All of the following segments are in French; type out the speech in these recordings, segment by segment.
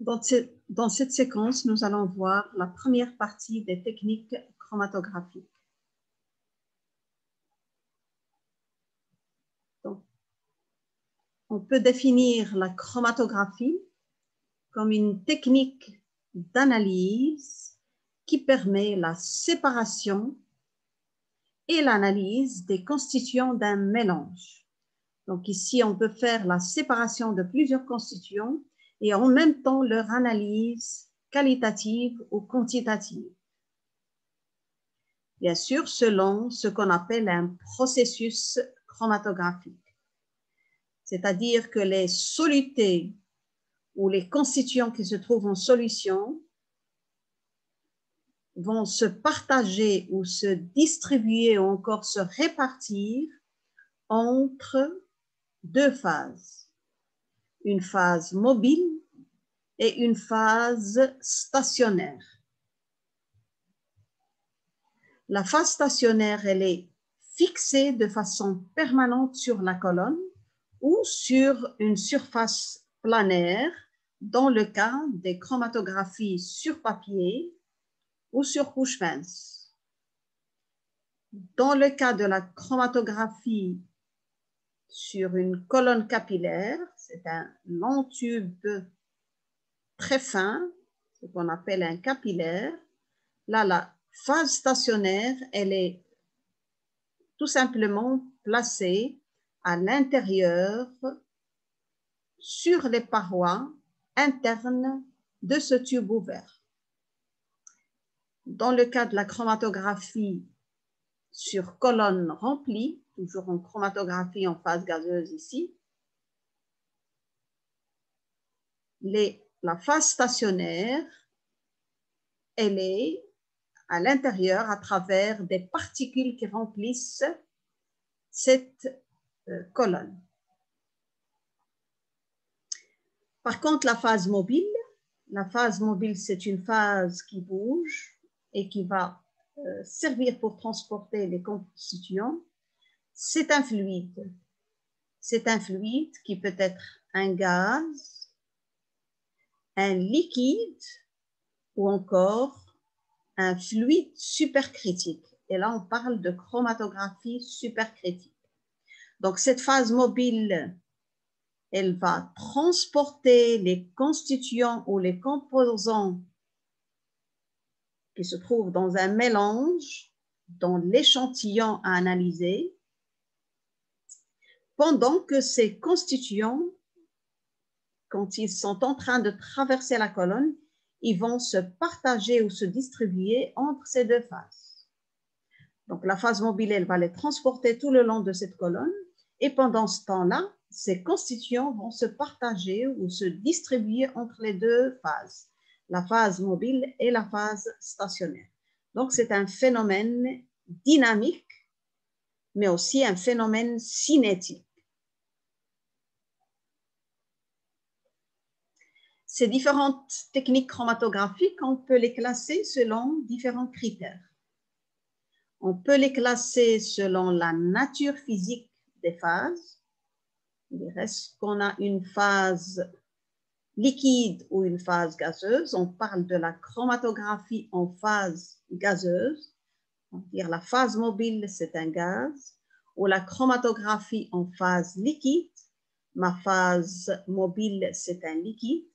Dans cette séquence, nous allons voir la première partie des techniques chromatographiques. Donc, on peut définir la chromatographie comme une technique d'analyse qui permet la séparation et l'analyse des constituants d'un mélange. Donc ici, on peut faire la séparation de plusieurs constituants et en même temps leur analyse qualitative ou quantitative. Bien sûr, selon ce qu'on appelle un processus chromatographique. C'est-à-dire que les solutés ou les constituants qui se trouvent en solution vont se partager ou se distribuer ou encore se répartir entre deux phases. Une phase mobile et une phase stationnaire. La phase stationnaire, elle est fixée de façon permanente sur la colonne ou sur une surface planaire dans le cas des chromatographies sur papier ou sur couche mince. Dans le cas de la chromatographie sur une colonne capillaire, c'est un long tube très fin, ce qu'on appelle un capillaire. Là, la phase stationnaire, elle est tout simplement placée à l'intérieur sur les parois internes de ce tube ouvert. Dans le cas de la chromatographie sur colonne remplie, toujours en chromatographie en phase gazeuse ici, la phase stationnaire, elle est à l'intérieur à travers des particules qui remplissent cette colonne. Par contre, la phase mobile, c'est une phase qui bouge et qui va servir pour transporter les constituants. C'est un fluide. C'est un fluide qui peut être un gaz, un liquide ou encore un fluide supercritique. Et là, on parle de chromatographie supercritique. Donc, cette phase mobile, elle va transporter les constituants ou les composants qui se trouvent dans un mélange, dans l'échantillon à analyser, pendant que ces constituants, quand ils sont en train de traverser la colonne, ils vont se partager ou se distribuer entre ces deux phases. Donc, la phase mobile, elle va les transporter tout le long de cette colonne et pendant ce temps-là, ces constituants vont se partager ou se distribuer entre les deux phases, la phase mobile et la phase stationnaire. Donc, c'est un phénomène dynamique, mais aussi un phénomène cinétique. Ces différentes techniques chromatographiques, on peut les classer selon différents critères. On peut les classer selon la nature physique des phases. Est-ce qu'on a une phase liquide ou une phase gazeuse? On parle de la chromatographie en phase gazeuse. C'est-à-dire la phase mobile, c'est un gaz. Ou la chromatographie en phase liquide. Ma phase mobile, c'est un liquide.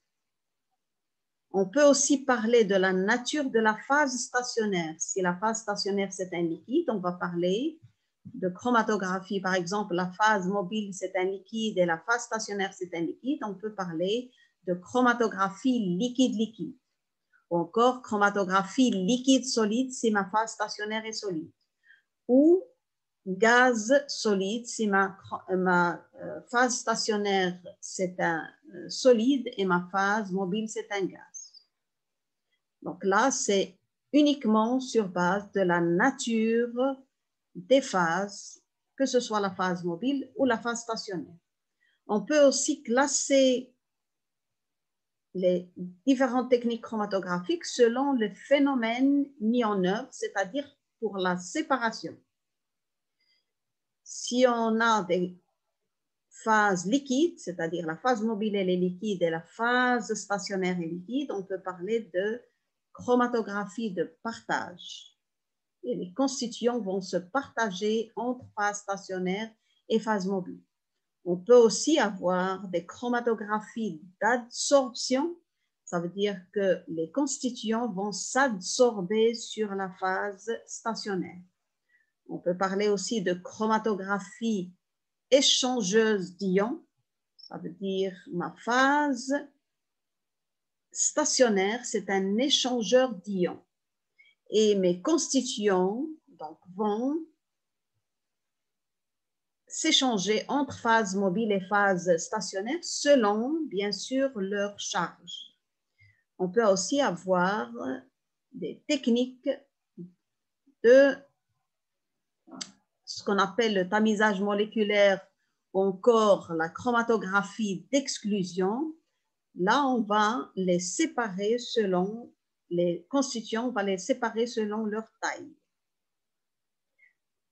On peut aussi parler de la nature de la phase stationnaire. Si la phase stationnaire, c'est un liquide, on va parler de chromatographie. Par exemple, la phase mobile, c'est un liquide et la phase stationnaire, c'est un liquide. On peut parler de chromatographie liquide-liquide. Ou encore chromatographie liquide-solide si ma phase stationnaire est solide. Ou gaz-solide si ma phase stationnaire, c'est un solide et ma phase mobile, c'est un gaz. Donc là, c'est uniquement sur base de la nature des phases, que ce soit la phase mobile ou la phase stationnaire. On peut aussi classer les différentes techniques chromatographiques selon le phénomène mis en œuvre, c'est-à-dire pour la séparation. Si on a des phase liquide, c'est-à-dire la phase mobile elle est liquide et la phase stationnaire est liquide, on peut parler de chromatographie de partage. Et les constituants vont se partager entre phase stationnaire et phase mobile. On peut aussi avoir des chromatographies d'adsorption, ça veut dire que les constituants vont s'adsorber sur la phase stationnaire. On peut parler aussi de chromatographie échangeuse d'ions, ça veut dire ma phase stationnaire, c'est un échangeur d'ions. Et mes constituants donc, vont s'échanger entre phase mobile et phase stationnaire selon, bien sûr, leur charge. On peut aussi avoir des techniques de ce qu'on appelle le tamisage moléculaire ou encore la chromatographie d'exclusion. Là, on va les séparer selon les constituants, on va les séparer selon leur taille.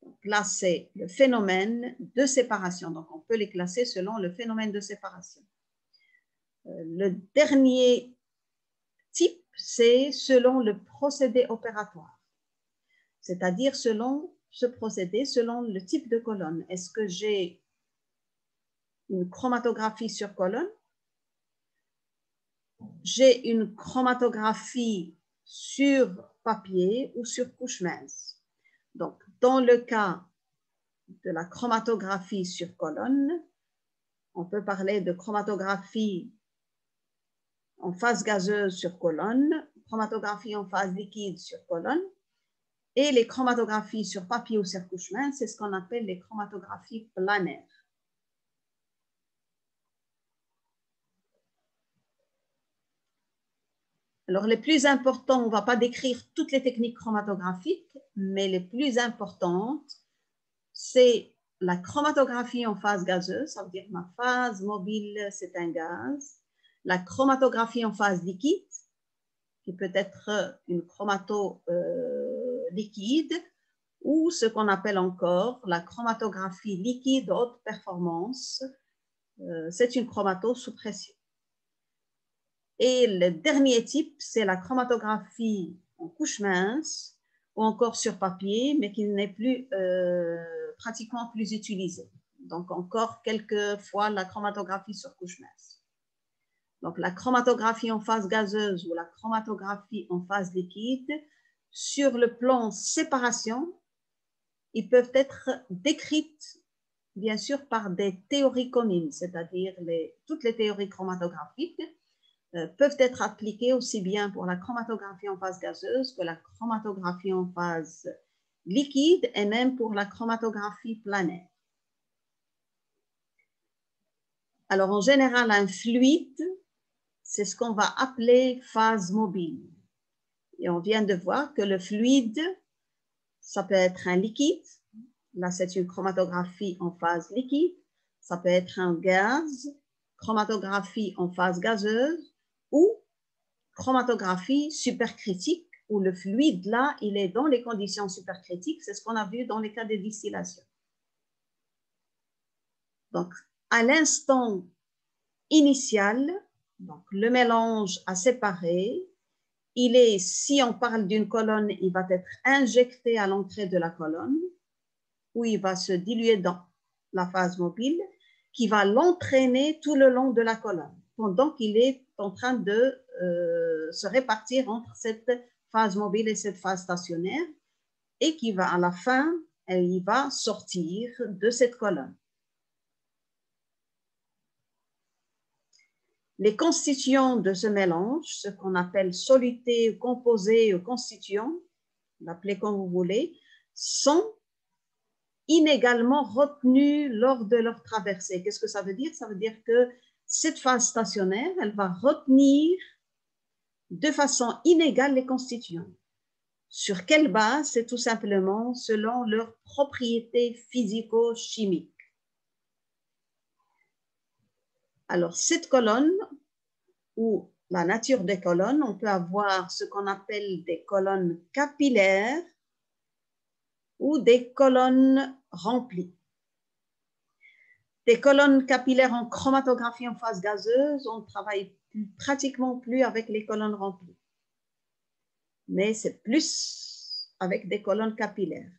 Donc là, c'est le phénomène de séparation. Donc, on peut les classer selon le phénomène de séparation. Le dernier type, c'est selon le procédé opératoire. C'est-à-dire selon ce procédé, selon le type de colonne. Est-ce que j'ai une chromatographie sur colonne? J'ai une chromatographie sur papier ou sur couche mince. Donc, dans le cas de la chromatographie sur colonne, on peut parler de chromatographie en phase gazeuse sur colonne, chromatographie en phase liquide sur colonne, et les chromatographies sur papier ou sur couche mince, c'est ce qu'on appelle les chromatographies planaires. Alors, les plus importants, on ne va pas décrire toutes les techniques chromatographiques, mais les plus importantes, c'est la chromatographie en phase gazeuse, ça veut dire ma phase mobile, c'est un gaz. La chromatographie en phase liquide, qui peut être une chromato liquide, ou ce qu'on appelle encore la chromatographie liquide haute performance. C'est une chromato sous pression. Et le dernier type, c'est la chromatographie en couche mince ou encore sur papier, mais qui n'est plus pratiquement plus utilisée. Donc, encore quelques fois la chromatographie sur couche mince. Donc, la chromatographie en phase gazeuse ou la chromatographie en phase liquide, sur le plan séparation, ils peuvent être décrites, bien sûr, par des théories communes, c'est-à-dire toutes les théories chromatographiques peuvent être appliquées aussi bien pour la chromatographie en phase gazeuse que la chromatographie en phase liquide et même pour la chromatographie planaire. Alors, en général, un fluide, c'est ce qu'on va appeler phase mobile. Et on vient de voir que le fluide, ça peut être un liquide. Là, c'est une chromatographie en phase liquide. Ça peut être un gaz, chromatographie en phase gazeuse ou chromatographie supercritique où le fluide, là, il est dans les conditions supercritiques. C'est ce qu'on a vu dans les cas de distillation. Donc, à l'instant initial, donc le mélange à séparer, il est, si on parle d'une colonne, il va être injecté à l'entrée de la colonne où il va se diluer dans la phase mobile qui va l'entraîner tout le long de la colonne pendant qu'il est en train de se répartir entre cette phase mobile et cette phase stationnaire et qui va à la fin, il va sortir de cette colonne. Les constituants de ce mélange, ce qu'on appelle solutés, composés ou constituants, l'appelez comme vous voulez, sont inégalement retenus lors de leur traversée. Qu'est-ce que ça veut dire? Ça veut dire que cette phase stationnaire, elle va retenir de façon inégale les constituants. Sur quelle base? C'est tout simplement selon leurs propriétés physico-chimiques. Alors, cette colonne, ou la nature des colonnes, on peut avoir ce qu'on appelle des colonnes capillaires ou des colonnes remplies. Des colonnes capillaires en chromatographie en phase gazeuse, on ne travaille pratiquement plus avec les colonnes remplies. Mais c'est plus avec des colonnes capillaires.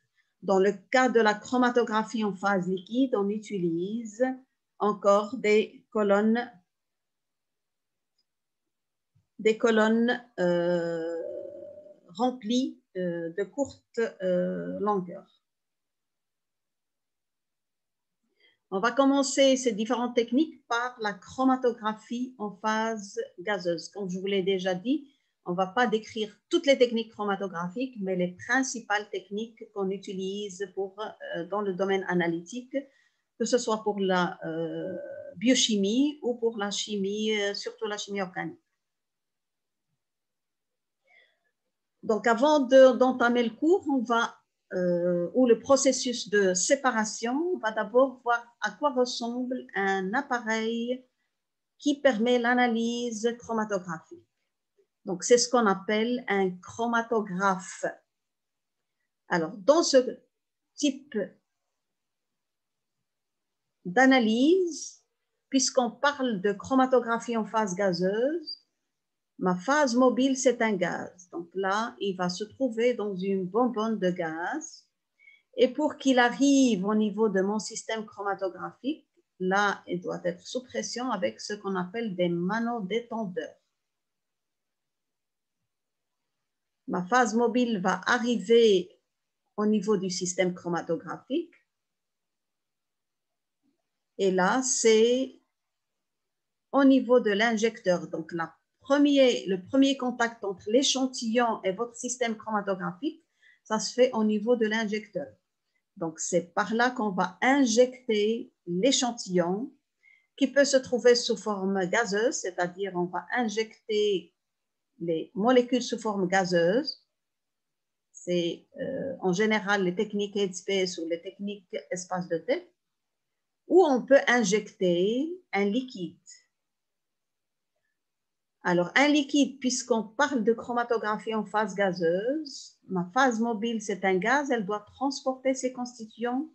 Dans le cas de la chromatographie en phase liquide, on utilise encore des colonnes remplies de courte longueur. On va commencer ces différentes techniques par la chromatographie en phase gazeuse. Comme je vous l'ai déjà dit, on ne va pas décrire toutes les techniques chromatographiques, mais les principales techniques qu'on utilise dans le domaine analytique, que ce soit pour la biochimie ou pour la chimie, surtout la chimie organique. Donc, avant d'entamer le cours, ou le processus de séparation, on va d'abord voir à quoi ressemble un appareil qui permet l'analyse chromatographique. Donc, c'est ce qu'on appelle un chromatographe. Alors, dans ce type d'analyse, puisqu'on parle de chromatographie en phase gazeuse, ma phase mobile, c'est un gaz. Donc là, il va se trouver dans une bonbonne de gaz. Et pour qu'il arrive au niveau de mon système chromatographique, là, il doit être sous pression avec ce qu'on appelle des manodétendeurs. Ma phase mobile va arriver au niveau du système chromatographique. Et là, c'est au niveau de l'injecteur. Donc, le premier contact entre l'échantillon et votre système chromatographique, ça se fait au niveau de l'injecteur. Donc, c'est par là qu'on va injecter l'échantillon qui peut se trouver sous forme gazeuse, c'est-à-dire on va injecter les molécules sous forme gazeuse. C'est en général les techniques headspace ou les techniques espace de tête, ou on peut injecter un liquide. Alors, un liquide, puisqu'on parle de chromatographie en phase gazeuse, ma phase mobile, c'est un gaz, elle doit transporter ses constituants.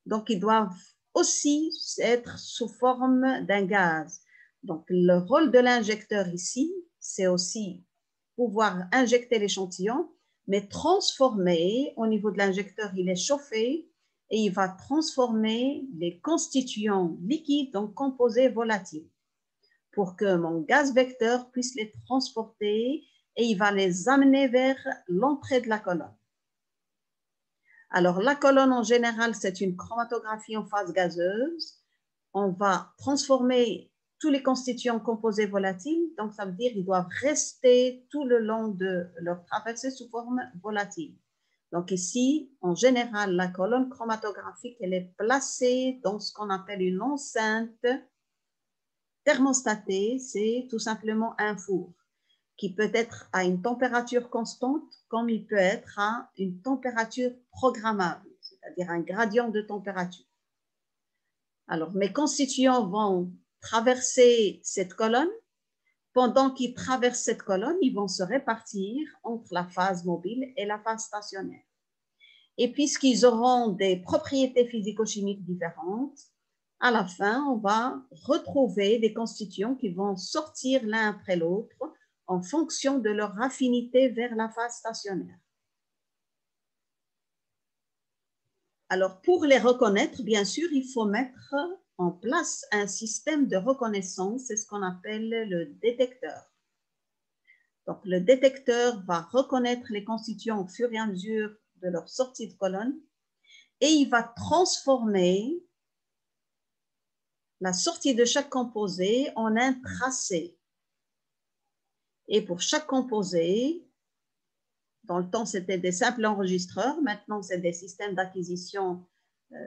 Donc, ils doivent aussi être sous forme d'un gaz. Donc, le rôle de l'injecteur ici, c'est aussi pouvoir injecter l'échantillon, mais transformer, au niveau de l'injecteur, il est chauffé et il va transformer les constituants liquides en composés volatiles pour que mon gaz vecteur puisse les transporter et il va les amener vers l'entrée de la colonne. Alors, la colonne, en général, c'est une chromatographie en phase gazeuse. On va transformer tous les constituants composés volatiles. Donc, ça veut dire qu'ils doivent rester tout le long de leur traversée sous forme volatile. Donc, ici, en général, la colonne chromatographique, elle est placée dans ce qu'on appelle une enceinte thermostatée. C'est tout simplement un four qui peut être à une température constante comme il peut être à une température programmable, c'est-à-dire un gradient de température. Alors, mes constituants vont traverser cette colonne. Pendant qu'ils traversent cette colonne, ils vont se répartir entre la phase mobile et la phase stationnaire. Et puisqu'ils auront des propriétés physico-chimiques différentes, à la fin, on va retrouver des constituants qui vont sortir l'un après l'autre en fonction de leur affinité vers la phase stationnaire. Alors, pour les reconnaître, bien sûr, il faut mettre en place un système de reconnaissance, c'est ce qu'on appelle le détecteur. Donc, le détecteur va reconnaître les constituants au fur et à mesure de leur sortie de colonne et il va transformer la sortie de chaque composé en un tracé. Et pour chaque composé, dans le temps, c'était des simples enregistreurs. Maintenant, c'est des systèmes d'acquisition,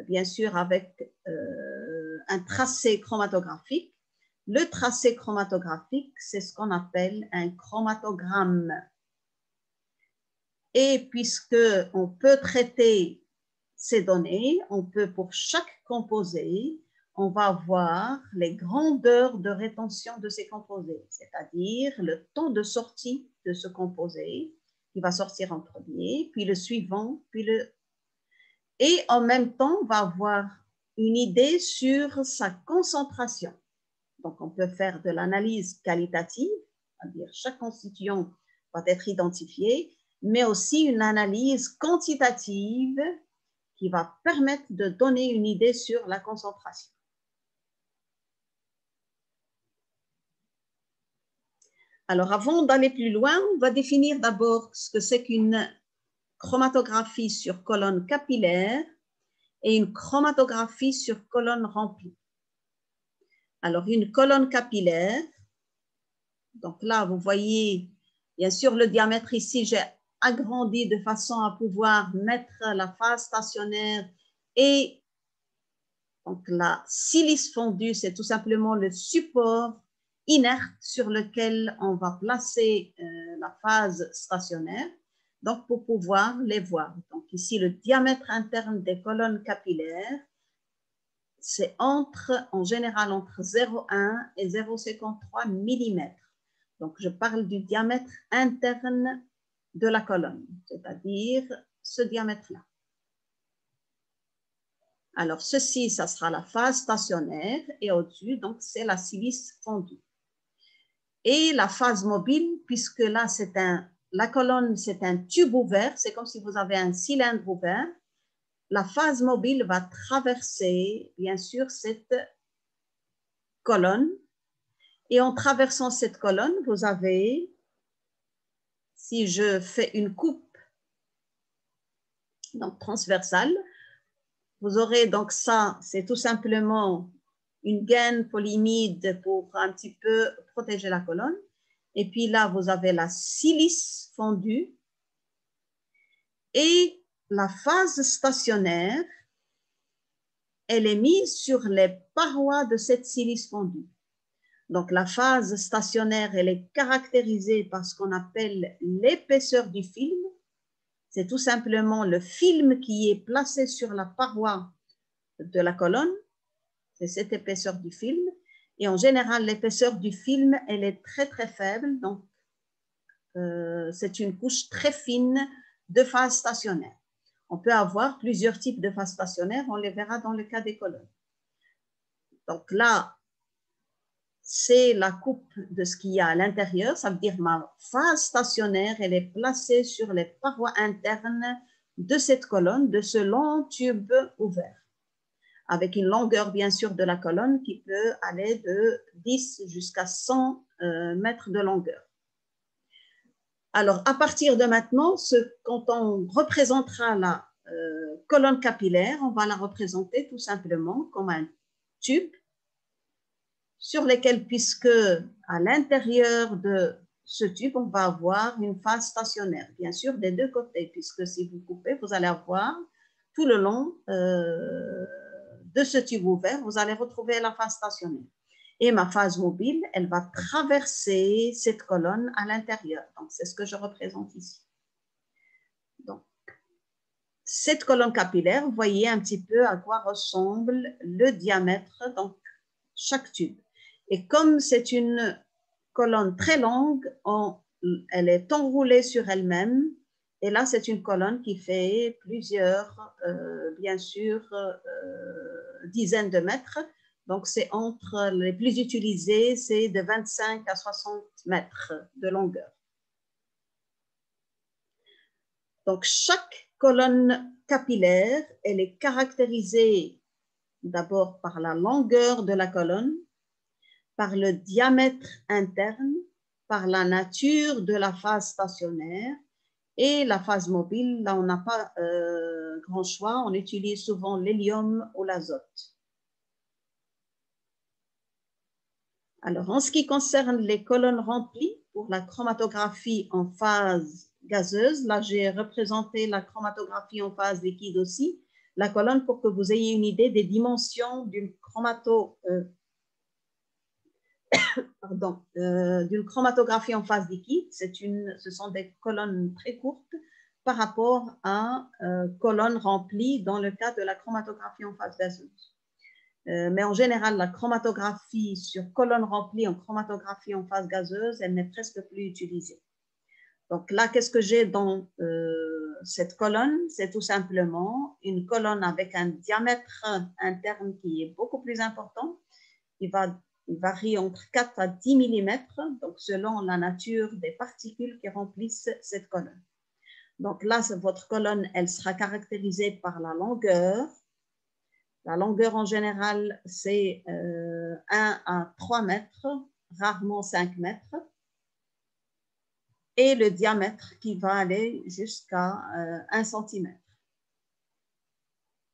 bien sûr, avec un tracé chromatographique. Le tracé chromatographique, c'est ce qu'on appelle un chromatogramme. Et puisqu'on peut traiter ces données, on peut, pour chaque composé, on va voir les grandeurs de rétention de ces composés, c'est-à-dire le temps de sortie de ce composé, qui va sortir en premier, puis le suivant, puis le... Et en même temps, on va avoir une idée sur sa concentration. Donc, on peut faire de l'analyse qualitative, c'est-à-dire chaque constituant va être identifié, mais aussi une analyse quantitative qui va permettre de donner une idée sur la concentration. Alors, avant d'aller plus loin, on va définir d'abord ce que c'est qu'une chromatographie sur colonne capillaire et une chromatographie sur colonne remplie. Alors, une colonne capillaire, donc là, vous voyez, bien sûr, le diamètre ici, j'ai agrandi de façon à pouvoir mettre la phase stationnaire et donc la silice fondue, c'est tout simplement le support inerte sur lequel on va placer la phase stationnaire, donc pour pouvoir les voir. Donc ici, le diamètre interne des colonnes capillaires, c'est en général entre 0,1 et 0,53 mm. Donc, je parle du diamètre interne de la colonne, c'est-à-dire ce diamètre-là. Alors, ceci, ça sera la phase stationnaire et au-dessus, donc, c'est la silice fondue. Et la phase mobile, puisque là, la colonne, c'est un tube ouvert, c'est comme si vous avez un cylindre ouvert. La phase mobile va traverser, bien sûr, cette colonne. Et en traversant cette colonne, vous avez, si je fais une coupe donc transversale, vous aurez donc ça, c'est tout simplement une gaine polyimide pour un petit peu protéger la colonne. Et puis là, vous avez la silice fondue et la phase stationnaire, elle est mise sur les parois de cette silice fondue. Donc, la phase stationnaire, elle est caractérisée par ce qu'on appelle l'épaisseur du film. C'est tout simplement le film qui est placé sur la paroi de la colonne. C'est cette épaisseur du film. Et en général, l'épaisseur du film, elle est très, très faible. Donc, c'est une couche très fine de phase stationnaire. On peut avoir plusieurs types de phases stationnaires. On les verra dans le cas des colonnes. Donc là, c'est la coupe de ce qu'il y a à l'intérieur. Ça veut dire ma phase stationnaire, elle est placée sur les parois internes de cette colonne, de ce long tube ouvert, avec une longueur, bien sûr, de la colonne qui peut aller de 10 jusqu'à 100 mètres de longueur. Alors, à partir de maintenant, quand on représentera la colonne capillaire, on va la représenter tout simplement comme un tube sur lesquels, puisque à l'intérieur de ce tube, on va avoir une phase stationnaire, bien sûr, des deux côtés, puisque si vous coupez, vous allez avoir tout le long de ce tube ouvert, vous allez retrouver la phase stationnaire. Et ma phase mobile, elle va traverser cette colonne à l'intérieur. Donc, c'est ce que je représente ici. Donc, cette colonne capillaire, vous voyez un petit peu à quoi ressemble le diamètre, donc chaque tube. Et comme c'est une colonne très longue, elle est enroulée sur elle-même. Et là, c'est une colonne qui fait plusieurs, bien sûr, dizaines de mètres. Donc, c'est entre les plus utilisés, c'est de 25 à 60 mètres de longueur. Donc, chaque colonne capillaire, elle est caractérisée d'abord par la longueur de la colonne, par le diamètre interne, par la nature de la phase stationnaire et la phase mobile. Là, on n'a pas grand choix. On utilise souvent l'hélium ou l'azote. Alors, en ce qui concerne les colonnes remplies pour la chromatographie en phase gazeuse, là, j'ai représenté la chromatographie en phase liquide aussi, la colonne pour que vous ayez une idée des dimensions d'une d'une chromatographie en phase liquide. Ce sont des colonnes très courtes par rapport à colonnes remplies dans le cas de la chromatographie en phase gazeuse. Mais en général, la chromatographie sur colonne remplie en chromatographie en phase gazeuse, elle n'est presque plus utilisée. Donc là, qu'est-ce que j'ai dans cette colonne? C'est tout simplement une colonne avec un diamètre interne qui est beaucoup plus important. Il varie entre 4 à 10 mm, donc selon la nature des particules qui remplissent cette colonne. Donc là, votre colonne, elle sera caractérisée par la longueur. La longueur en général, c'est 1 à 3 mètres, rarement 5 mètres. Et le diamètre qui va aller jusqu'à 1 cm.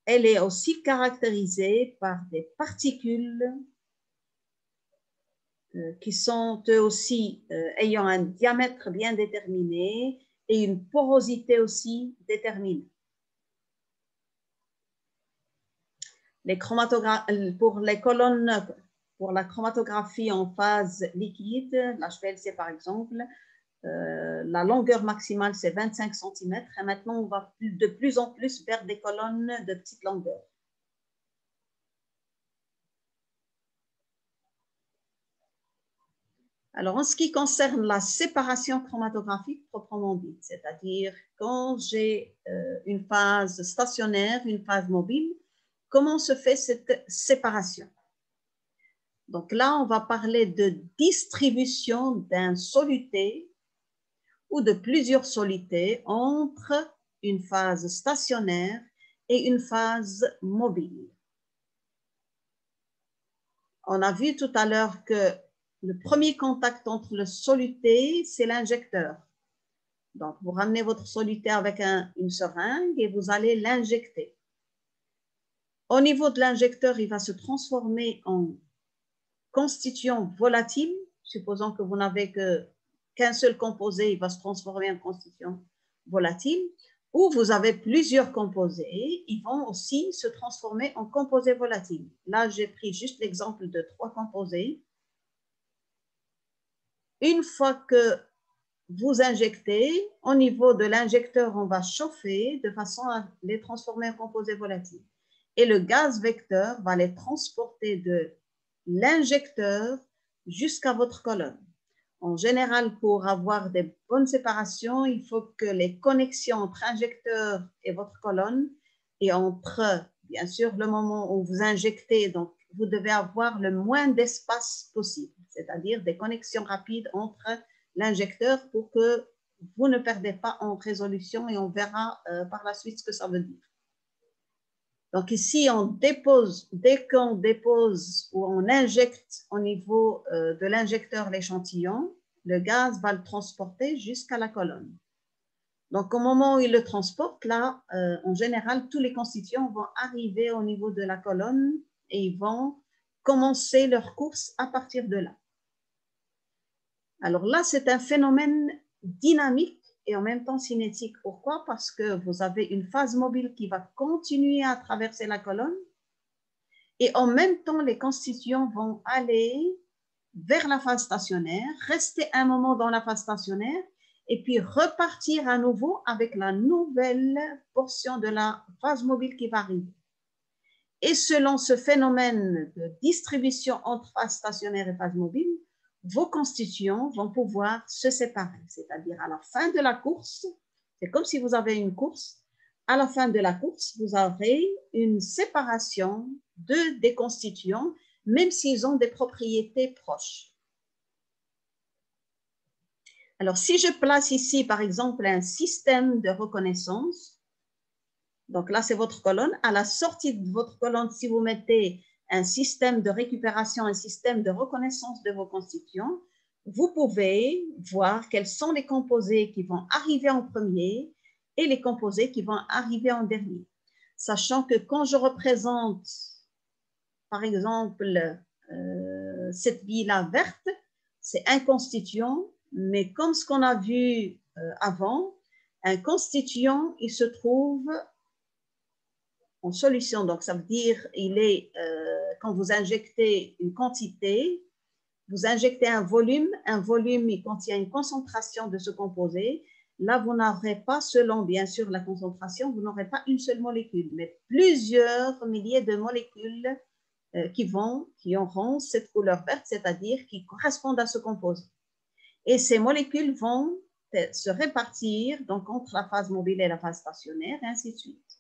Elle est aussi caractérisée par des particules qui sont eux aussi ayant un diamètre bien déterminé et une porosité aussi déterminée. Pour les colonnes, pour la chromatographie en phase liquide, l'HPLC par exemple, la longueur maximale, c'est 25 cm. Et maintenant, on va de plus en plus vers des colonnes de petite longueur. Alors, en ce qui concerne la séparation chromatographique proprement dite, c'est-à-dire quand j'ai une phase stationnaire, une phase mobile, comment se fait cette séparation? Donc là, on va parler de distribution d'un soluté ou de plusieurs solutés entre une phase stationnaire et une phase mobile. On a vu tout à l'heure que le premier contact entre le soluté, c'est l'injecteur. Donc, vous ramenez votre soluté avec une seringue et vous allez l'injecter. Au niveau de l'injecteur, il va se transformer en constituant volatile. Supposons que vous n'avez qu'un seul composé, il va se transformer en constituant volatile. Ou vous avez plusieurs composés, ils vont aussi se transformer en composés volatiles. Là, j'ai pris juste l'exemple de 3 composés. Une fois que vous injectez, au niveau de l'injecteur, on va chauffer de façon à les transformer en composés volatiles. Et le gaz vecteur va les transporter de l'injecteur jusqu'à votre colonne. En général, pour avoir des bonnes séparations, il faut que les connexions entre injecteur et votre colonne et entre, bien sûr, le moment où vous injectez, donc vous devez avoir le moins d'espace possible, c'est-à-dire des connexions rapides entre l'injecteur pour que vous ne perdez pas en résolution et on verra par la suite ce que ça veut dire. Donc ici, on dépose, dès qu'on dépose ou on injecte au niveau de l'injecteur l'échantillon, le gaz va le transporter jusqu'à la colonne. Donc au moment où il le transporte, là, en général, tous les constituants vont arriver au niveau de la colonne et ils vont commencer leur course à partir de là. Alors là, c'est un phénomène dynamique et en même temps cinétique. Pourquoi? Parce que vous avez une phase mobile qui va continuer à traverser la colonne et en même temps, les constituants vont aller vers la phase stationnaire, rester un moment dans la phase stationnaire et puis repartir à nouveau avec la nouvelle portion de la phase mobile qui va arriver. Et selon ce phénomène de distribution entre phase stationnaire et phase mobile, vos constituants vont pouvoir se séparer, c'est-à-dire à la fin de la course, c'est comme si vous avez une course, à la fin de la course, vous aurez une séparation des constituants, même s'ils ont des propriétés proches. Alors, si je place ici, par exemple, un système de reconnaissance, donc là, c'est votre colonne, à la sortie de votre colonne, si vous mettez un système de récupération, un système de reconnaissance de vos constituants, vous pouvez voir quels sont les composés qui vont arriver en premier et les composés qui vont arriver en dernier. Sachant que quand je représente, par exemple, cette bille-là verte, c'est un constituant, mais comme ce qu'on a vu avant, un constituant, il se trouve en solution. Donc, ça veut dire, quand vous injectez une quantité, vous injectez un volume, il contient une concentration de ce composé. Là, vous n'aurez pas, selon bien sûr la concentration, vous n'aurez pas une seule molécule, mais plusieurs milliers de molécules qui auront cette couleur verte, c'est-à-dire qui correspondent à ce composé. Et ces molécules vont se répartir donc, entre la phase mobile et la phase stationnaire, et ainsi de suite.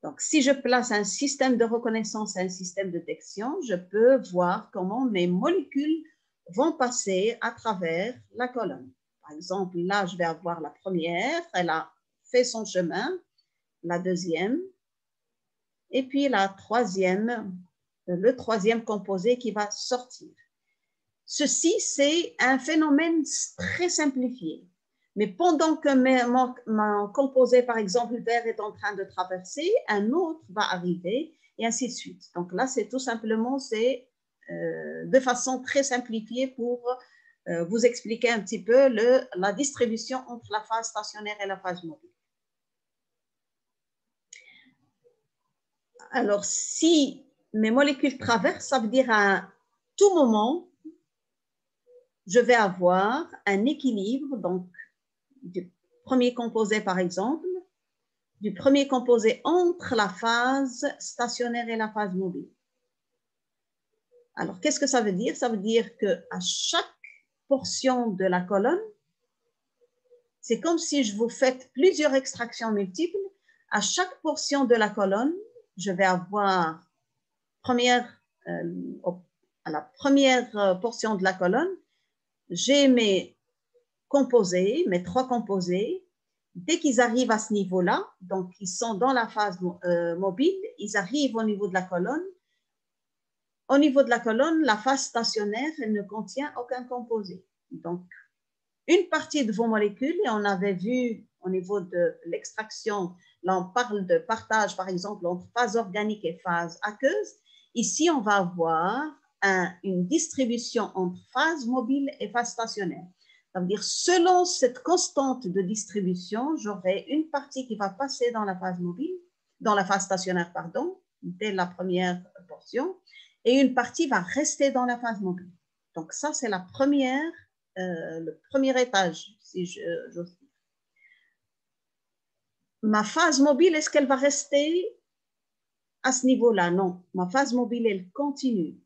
Donc, si je place un système de reconnaissance et un système de détection, je peux voir comment mes molécules vont passer à travers la colonne. Par exemple, là, je vais avoir la première, elle a fait son chemin, la deuxième, et puis la troisième, le troisième composé qui va sortir. Ceci, c'est un phénomène très simplifié. Mais pendant que mon composé, par exemple, vert est en train de traverser, un autre va arriver, et ainsi de suite. Donc là, c'est tout simplement, de façon très simplifiée pour vous expliquer un petit peu la distribution entre la phase stationnaire et la phase mobile. Alors, si mes molécules traversent, ça veut dire à tout moment, je vais avoir un équilibre, donc du premier composé par exemple, du premier composé entre la phase stationnaire et la phase mobile. Alors, qu'est-ce que ça veut dire? Ça veut dire qu'à chaque portion de la colonne, c'est comme si je vous faites plusieurs extractions multiples. À chaque portion de la colonne, je vais avoir à la première portion de la colonne, j'ai mes composés, mes trois composés. Dès qu'ils arrivent à ce niveau-là, donc ils sont dans la phase mobile, ils arrivent au niveau de la colonne. Au niveau de la colonne, la phase stationnaire, elle ne contient aucun composé. Donc, une partie de vos molécules, et on avait vu au niveau de l'extraction, là on parle de partage par exemple entre phase organique et phase aqueuse. Ici, on va avoir une distribution entre phase mobile et phase stationnaire. Ça veut dire, selon cette constante de distribution, j'aurai une partie qui va passer dans la phase mobile, dans la phase stationnaire, pardon, dès la première portion, et une partie va rester dans la phase mobile. Donc ça, c'est le premier étage, si j'ose dire. Ma phase mobile, est-ce qu'elle va rester à ce niveau-là? Non, ma phase mobile, elle continue.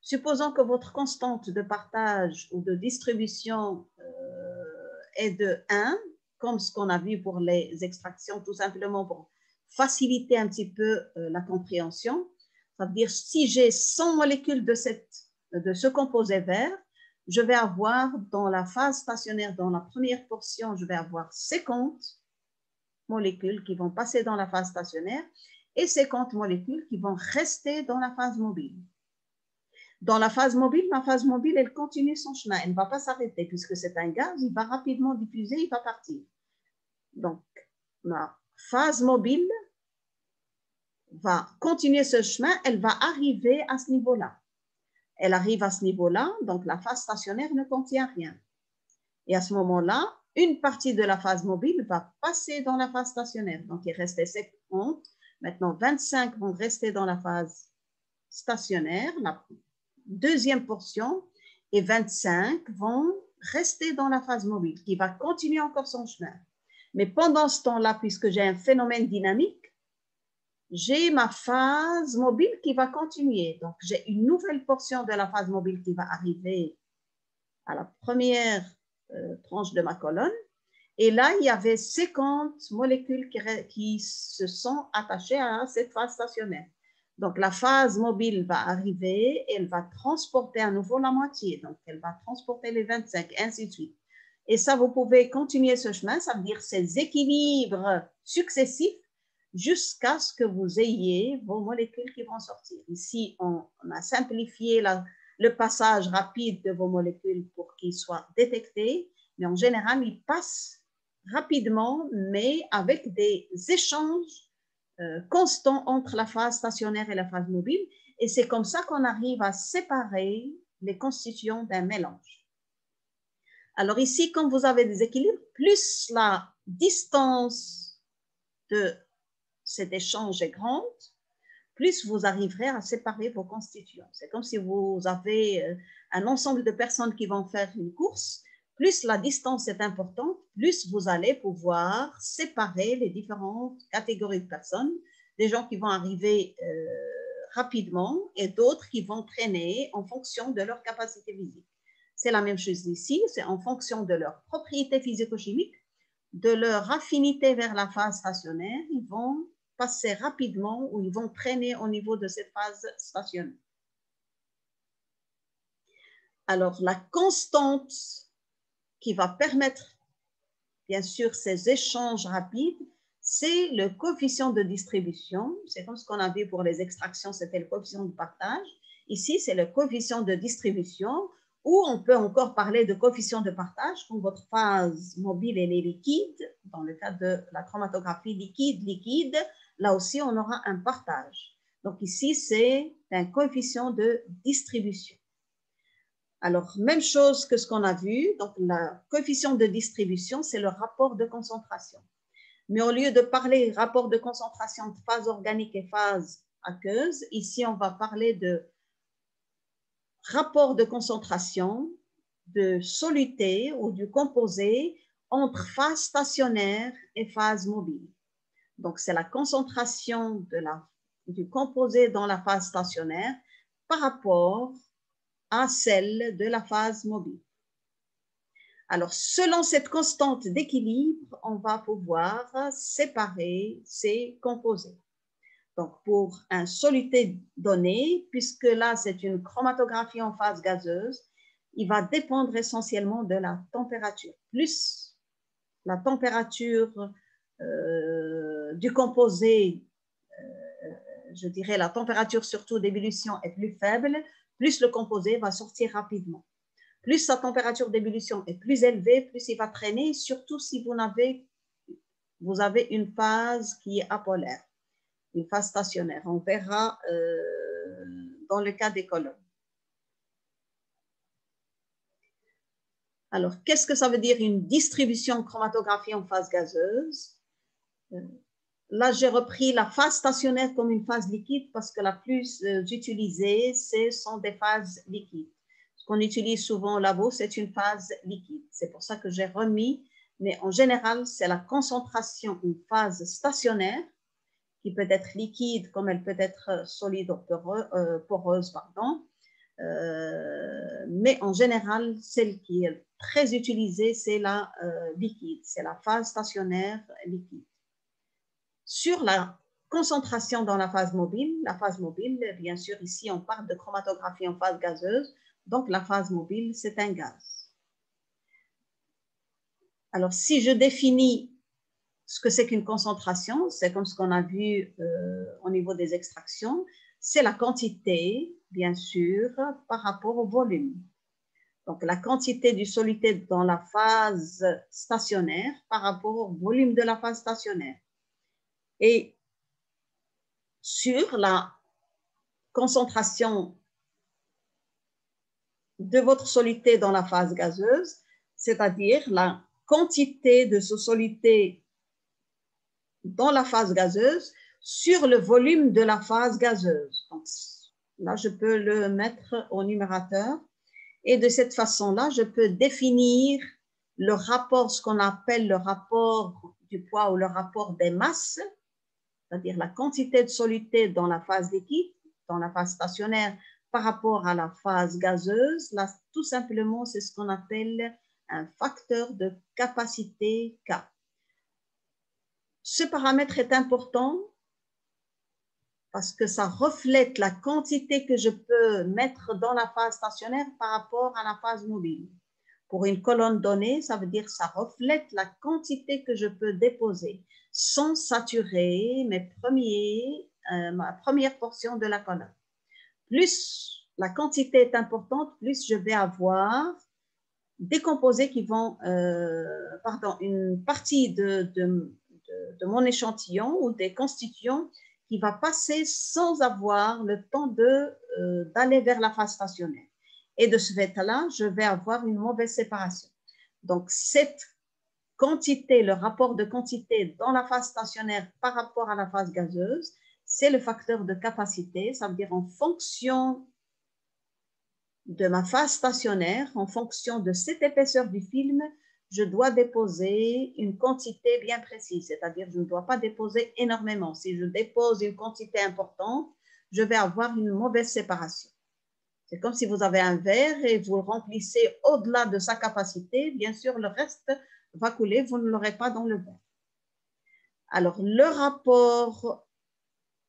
Supposons que votre constante de partage ou de distribution est de 1, comme ce qu'on a vu pour les extractions, tout simplement pour faciliter un petit peu la compréhension. Ça veut dire, si j'ai 100 molécules de ce composé vert, je vais avoir dans la phase stationnaire, dans la première portion, je vais avoir 50 molécules qui vont passer dans la phase stationnaire et 50 molécules qui vont rester dans la phase mobile. Dans la phase mobile, ma phase mobile, elle continue son chemin. Elle ne va pas s'arrêter puisque c'est un gaz, il va rapidement diffuser, il va partir. Donc, ma phase mobile va continuer ce chemin, elle va arriver à ce niveau-là. Elle arrive à ce niveau-là, donc la phase stationnaire ne contient rien. Et à ce moment-là, une partie de la phase mobile va passer dans la phase stationnaire. Donc, il restait 50. Maintenant, 25 vont rester dans la phase stationnaire, la deuxième portion, et 25 vont rester dans la phase mobile, qui va continuer encore son chemin. Mais pendant ce temps-là, puisque j'ai un phénomène dynamique, j'ai ma phase mobile qui va continuer. Donc, j'ai une nouvelle portion de la phase mobile qui va arriver à la première tranche de ma colonne. Et là, il y avait 50 molécules qui se sont attachées à cette phase stationnaire. Donc, la phase mobile va arriver et elle va transporter à nouveau la moitié. Donc, elle va transporter les 25, ainsi de suite. Et ça, vous pouvez continuer ce chemin. Ça veut dire ces équilibres successifs jusqu'à ce que vous ayez vos molécules qui vont sortir. Ici, on a simplifié le passage rapide de vos molécules pour qu'ils soient détectés, mais en général, ils passent rapidement, mais avec des échanges constants entre la phase stationnaire et la phase mobile. Et c'est comme ça qu'on arrive à séparer les constituants d'un mélange. Alors ici, quand vous avez des équilibres, plus la distance de cet échange est grande, plus vous arriverez à séparer vos constituants. C'est comme si vous avez un ensemble de personnes qui vont faire une course, plus la distance est importante, plus vous allez pouvoir séparer les différentes catégories de personnes, des gens qui vont arriver rapidement et d'autres qui vont traîner en fonction de leur capacité physique. C'est la même chose ici, c'est en fonction de leurs propriétés physico-chimiques, de leur affinité vers la phase stationnaire, ils vont passer rapidement ou ils vont traîner au niveau de cette phase stationnaire. Alors, la constante qui va permettre, bien sûr, ces échanges rapides, c'est le coefficient de distribution. C'est comme ce qu'on a vu pour les extractions, c'était le coefficient de partage. Ici, c'est le coefficient de distribution, ou on peut encore parler de coefficient de partage, quand votre phase mobile elle est liquide. Dans le cas de la chromatographie liquide, là aussi, on aura un partage. Donc ici, c'est un coefficient de distribution. Alors, même chose que ce qu'on a vu, donc le coefficient de distribution, c'est le rapport de concentration. Mais au lieu de parler rapport de concentration de phase organique et phase aqueuse, ici, on va parler de rapport de concentration de soluté ou du composé entre phase stationnaire et phase mobile. Donc, c'est la concentration du composé dans la phase stationnaire par rapport à celle de la phase mobile. Alors, selon cette constante d'équilibre, on va pouvoir séparer ces composés. Donc, pour un soluté donné, puisque là, c'est une chromatographie en phase gazeuse, il va dépendre essentiellement de la température. Plus la température du composé, je dirais la température surtout d'ébullition est plus faible, plus le composé va sortir rapidement. Plus sa température d'ébullition est plus élevée, plus il va traîner, surtout si vous avez une phase qui est apolaire, une phase stationnaire. On verra dans le cas des colonnes. Alors, qu'est-ce que ça veut dire une distribution chromatographie en phase gazeuse? Là, j'ai repris la phase stationnaire comme une phase liquide parce que la plus utilisée, ce sont des phases liquides. Ce qu'on utilise souvent au labo, c'est une phase liquide. C'est pour ça que j'ai remis, mais en général, c'est la concentration en phase stationnaire qui peut être liquide comme elle peut être solide ou poreuse, pardon. Mais en général, celle qui est très utilisée, c'est la liquide, c'est la phase stationnaire liquide. Sur la concentration dans la phase mobile, bien sûr, ici, on parle de chromatographie en phase gazeuse, donc la phase mobile, c'est un gaz. Alors, si je définis ce que c'est qu'une concentration, c'est comme ce qu'on a vu au niveau des extractions, c'est la quantité, bien sûr, par rapport au volume. Donc, la quantité du soluté dans la phase stationnaire par rapport au volume de la phase stationnaire. Et sur la concentration de votre soluté dans la phase gazeuse, c'est-à-dire la quantité de ce soluté dans la phase gazeuse sur le volume de la phase gazeuse. Donc, là, je peux le mettre au numérateur. Et de cette façon-là, je peux définir le rapport, ce qu'on appelle le rapport du poids ou le rapport des masses, c'est-à-dire la quantité de soluté dans la phase liquide, dans la phase stationnaire, par rapport à la phase gazeuse. Là, tout simplement, c'est ce qu'on appelle un facteur de capacité K. Ce paramètre est important parce que ça reflète la quantité que je peux mettre dans la phase stationnaire par rapport à la phase mobile. Pour une colonne donnée, ça veut dire que ça reflète la quantité que je peux déposer sans saturer ma première portion de la colonne. Plus la quantité est importante, plus je vais avoir des composés qui vont, une partie de mon échantillon ou des constituants qui va passer sans avoir le temps d'aller vers la phase stationnaire. Et de ce fait-là, je vais avoir une mauvaise séparation. Donc, cette quantité, le rapport de quantité dans la phase stationnaire par rapport à la phase gazeuse, c'est le facteur de capacité. Ça veut dire en fonction de ma phase stationnaire, en fonction de cette épaisseur du film, je dois déposer une quantité bien précise, c'est-à-dire je ne dois pas déposer énormément. Si je dépose une quantité importante, je vais avoir une mauvaise séparation. C'est comme si vous avez un verre et vous le remplissez au-delà de sa capacité. Bien sûr, le reste va couler, vous ne l'aurez pas dans le verre. Alors, le rapport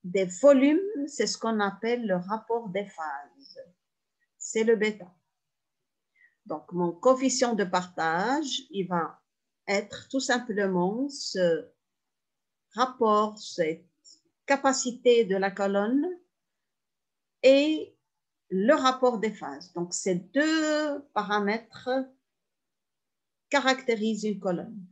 des volumes, c'est ce qu'on appelle le rapport des phases. C'est le bêta. Donc, mon coefficient de partage, il va être tout simplement ce rapport, cette capacité de la colonne et le rapport des phases. Donc, ces deux paramètres caractérisent une colonne.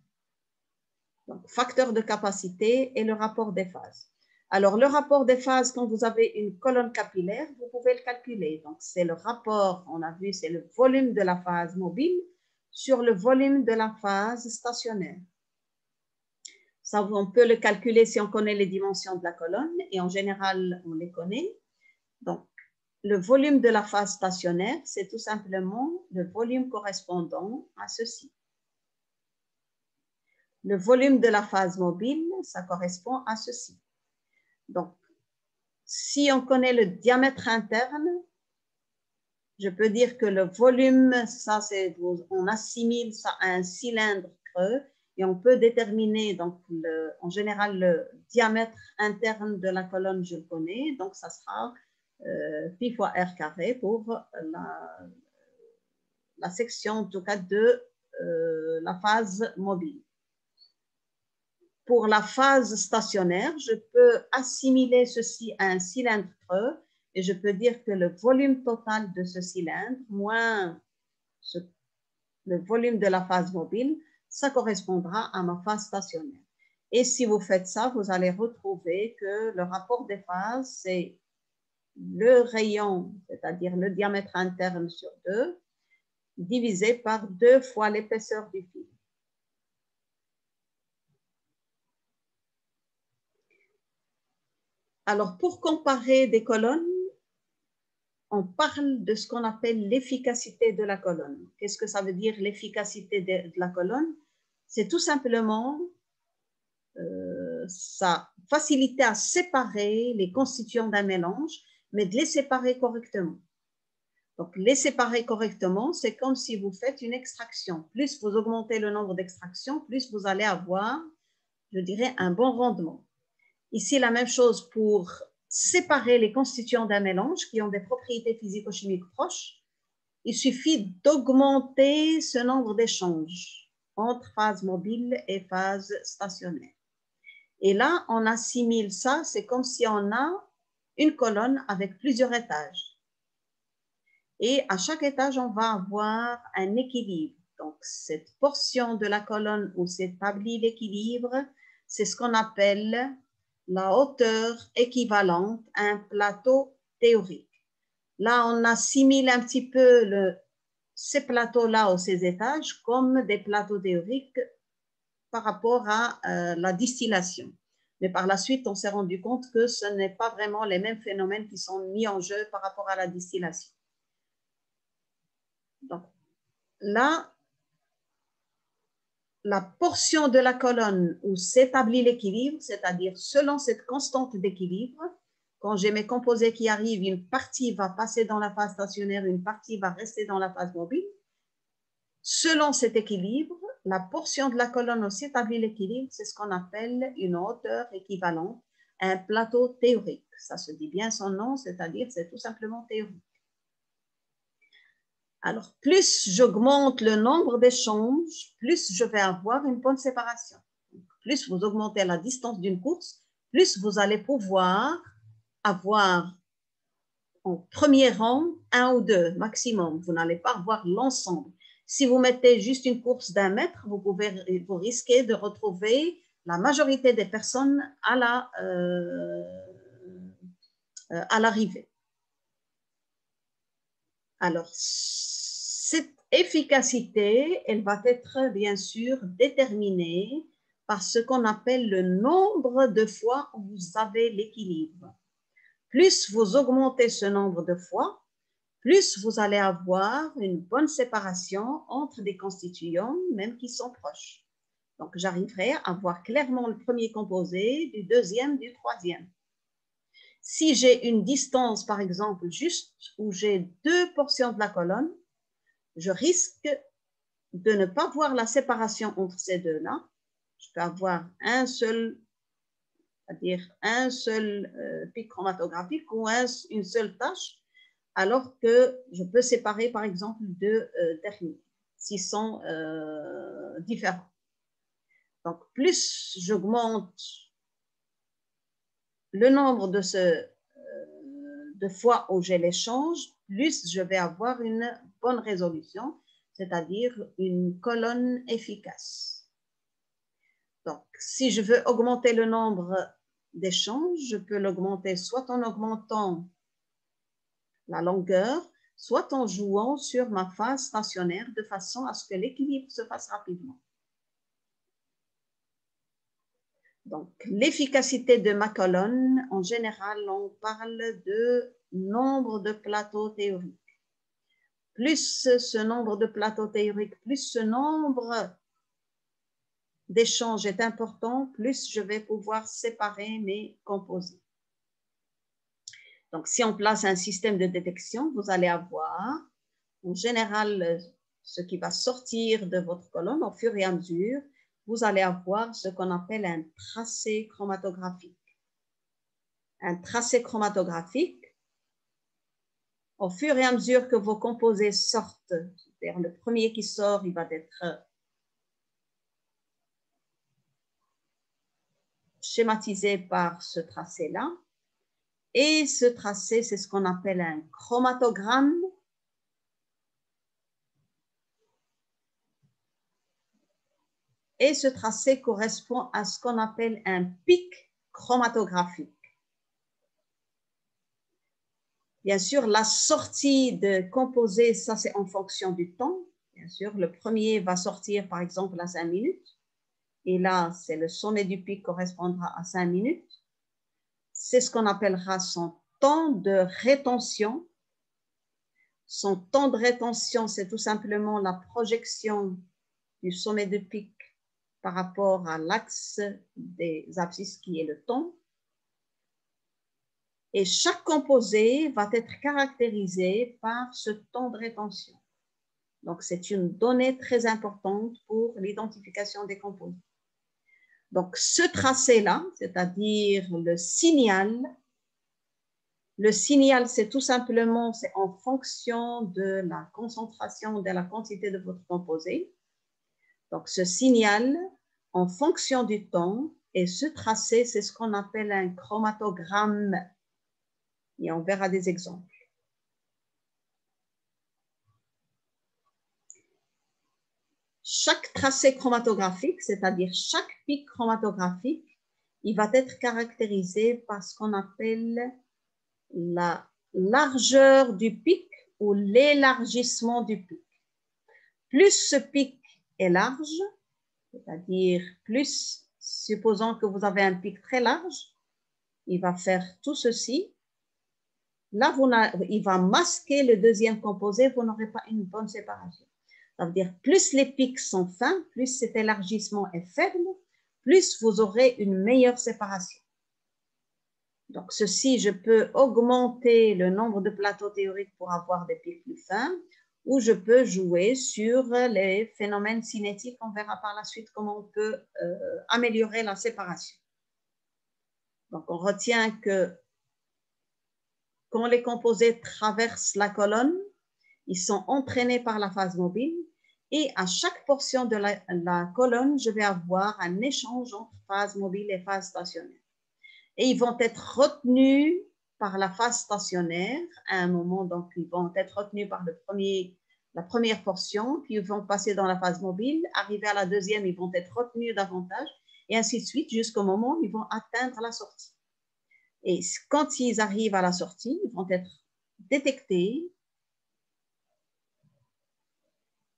Donc, facteur de capacité et le rapport des phases. Alors, le rapport des phases, quand vous avez une colonne capillaire, vous pouvez le calculer. Donc, c'est le rapport, on a vu, c'est le volume de la phase mobile sur le volume de la phase stationnaire. Ça, on peut le calculer si on connaît les dimensions de la colonne et en général, on les connaît. Donc, le volume de la phase stationnaire, c'est tout simplement le volume correspondant à ceci. Le volume de la phase mobile, ça correspond à ceci. Donc, si on connaît le diamètre interne, je peux dire que le volume, ça c'est, on assimile ça à un cylindre creux et on peut déterminer, donc en général, le diamètre interne de la colonne, je le connais, donc ça sera pi fois r carré pour la section, en tout cas, de la phase mobile. Pour la phase stationnaire, je peux assimiler ceci à un cylindre creux et je peux dire que le volume total de ce cylindre moins le volume de la phase mobile, ça correspondra à ma phase stationnaire. Et si vous faites ça, vous allez retrouver que le rapport des phases, c'est le rayon, c'est-à-dire le diamètre interne sur 2, divisé par 2 fois l'épaisseur du fil. Alors, pour comparer des colonnes, on parle de ce qu'on appelle l'efficacité de la colonne. Qu'est-ce que ça veut dire l'efficacité de la colonne? C'est tout simplement sa facilité à séparer les constituants d'un mélange, mais de les séparer correctement. Donc, les séparer correctement, c'est comme si vous faites une extraction. Plus vous augmentez le nombre d'extractions, plus vous allez avoir, je dirais, un bon rendement. Ici, la même chose pour séparer les constituants d'un mélange qui ont des propriétés physico-chimiques proches. Il suffit d'augmenter ce nombre d'échanges entre phase mobile et phase stationnaire. Et là, on assimile ça, c'est comme si on a une colonne avec plusieurs étages. Et à chaque étage, on va avoir un équilibre. Donc, cette portion de la colonne où s'établit l'équilibre, c'est ce qu'on appelle la hauteur équivalente à un plateau théorique. Là, on assimile un petit peu ces plateaux-là ou ces étages comme des plateaux théoriques par rapport à la distillation. Mais par la suite, on s'est rendu compte que ce n'est pas vraiment les mêmes phénomènes qui sont mis en jeu par rapport à la distillation. Donc, là, la portion de la colonne où s'établit l'équilibre, c'est-à-dire selon cette constante d'équilibre, quand j'ai mes composés qui arrivent, une partie va passer dans la phase stationnaire, une partie va rester dans la phase mobile. Selon cet équilibre, la portion de la colonne où s'établit l'équilibre, c'est ce qu'on appelle une hauteur équivalente à un plateau théorique. Ça se dit bien son nom, c'est-à-dire c'est tout simplement théorique. Alors, plus j'augmente le nombre d'échanges, plus je vais avoir une bonne séparation. Plus vous augmentez la distance d'une course, plus vous allez pouvoir avoir en premier rang 1 ou 2 maximum. Vous n'allez pas avoir l'ensemble. Si vous mettez juste une course d'1 mètre, vous risquez de retrouver la majorité des personnes à l'arrivée. Alors, cette efficacité, elle va être bien sûr déterminée par ce qu'on appelle le nombre de fois où vous avez l'équilibre. Plus vous augmentez ce nombre de fois, plus vous allez avoir une bonne séparation entre des constituants, même qui sont proches. Donc, j'arriverai à voir clairement le premier composé, du deuxième, du troisième. Si j'ai une distance, par exemple, juste où j'ai 2 portions de la colonne, je risque de ne pas voir la séparation entre ces deux-là. Je peux avoir un seul, c'est-à-dire un seul pic chromatographique ou une seule tâche, alors que je peux séparer, par exemple, deux techniques s'ils sont différents. Donc, plus j'augmente le nombre de fois où j'ai l'échange, plus je vais avoir une bonne résolution, c'est-à-dire une colonne efficace. Donc, si je veux augmenter le nombre d'échanges, je peux l'augmenter soit en augmentant la longueur, soit en jouant sur ma phase stationnaire de façon à ce que l'équilibre se fasse rapidement. Donc, l'efficacité de ma colonne, en général, on parle de nombre de plateaux théoriques. Plus ce nombre de plateaux théoriques, plus ce nombre d'échanges est important, plus je vais pouvoir séparer mes composés. Donc, si on place un système de détection, vous allez avoir, en général, ce qui va sortir de votre colonne au fur et à mesure, vous allez avoir ce qu'on appelle un tracé chromatographique. Un tracé chromatographique, au fur et à mesure que vos composés sortent, c'est-à-dire le premier qui sort, il va être schématisé par ce tracé-là. Et ce tracé, c'est ce qu'on appelle un chromatogramme. Et ce tracé correspond à ce qu'on appelle un pic chromatographique. Bien sûr, la sortie de composés, ça c'est en fonction du temps. Bien sûr, le premier va sortir par exemple à 5 minutes. Et là, c'est le sommet du pic correspondra à 5 minutes. C'est ce qu'on appellera son temps de rétention. Son temps de rétention, c'est tout simplement la projection du sommet de pic par rapport à l'axe des abscisses qui est le temps. Et chaque composé va être caractérisé par ce temps de rétention. Donc, c'est une donnée très importante pour l'identification des composés. Donc, ce tracé-là, c'est-à-dire le signal, c'est tout simplement, c'est en fonction de la concentration, de la quantité de votre composé. Donc, ce signal, en fonction du temps, et ce tracé, c'est ce qu'on appelle un chromatogramme. Et on verra des exemples. Chaque tracé chromatographique, c'est-à-dire chaque pic chromatographique, il va être caractérisé par ce qu'on appelle la largeur du pic ou l'élargissement du pic. Plus ce pic est large, c'est-à-dire plus, supposons que vous avez un pic très large, il va faire tout ceci. Là, il va masquer le deuxième composé, vous n'aurez pas une bonne séparation. Ça veut dire plus les pics sont fins, plus cet élargissement est faible, plus vous aurez une meilleure séparation. Donc, ceci, je peux augmenter le nombre de plateaux théoriques pour avoir des pics plus fins, ou je peux jouer sur les phénomènes cinétiques. On verra par la suite comment on peut améliorer la séparation. Donc, on retient que quand les composés traversent la colonne, ils sont entraînés par la phase mobile et à chaque portion de la colonne, je vais avoir un échange entre phase mobile et phase stationnaire. Et ils vont être retenus par la phase stationnaire à un moment, donc ils vont être retenus par la première portion, puis ils vont passer dans la phase mobile, arriver à la deuxième, ils vont être retenus davantage, et ainsi de suite jusqu'au moment où ils vont atteindre la sortie. Et quand ils arrivent à la sortie, ils vont être détectés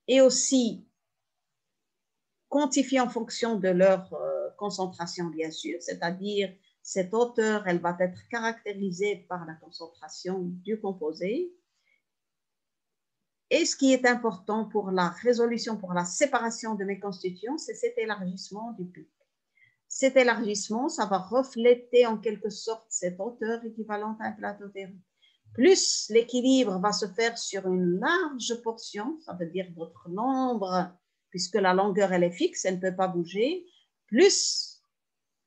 et aussi quantifiés en fonction de leur concentration, bien sûr, c'est-à-dire cette hauteur, elle va être caractérisée par la concentration du composé. Et ce qui est important pour la résolution, pour la séparation de mes constituants, c'est cet élargissement du pic. cet élargissement, ça va refléter en quelque sorte cette hauteur équivalente à un plateau théorique. Plus l'équilibre va se faire sur une large portion, ça veut dire votre nombre, puisque la longueur elle est fixe, elle ne peut pas bouger, plus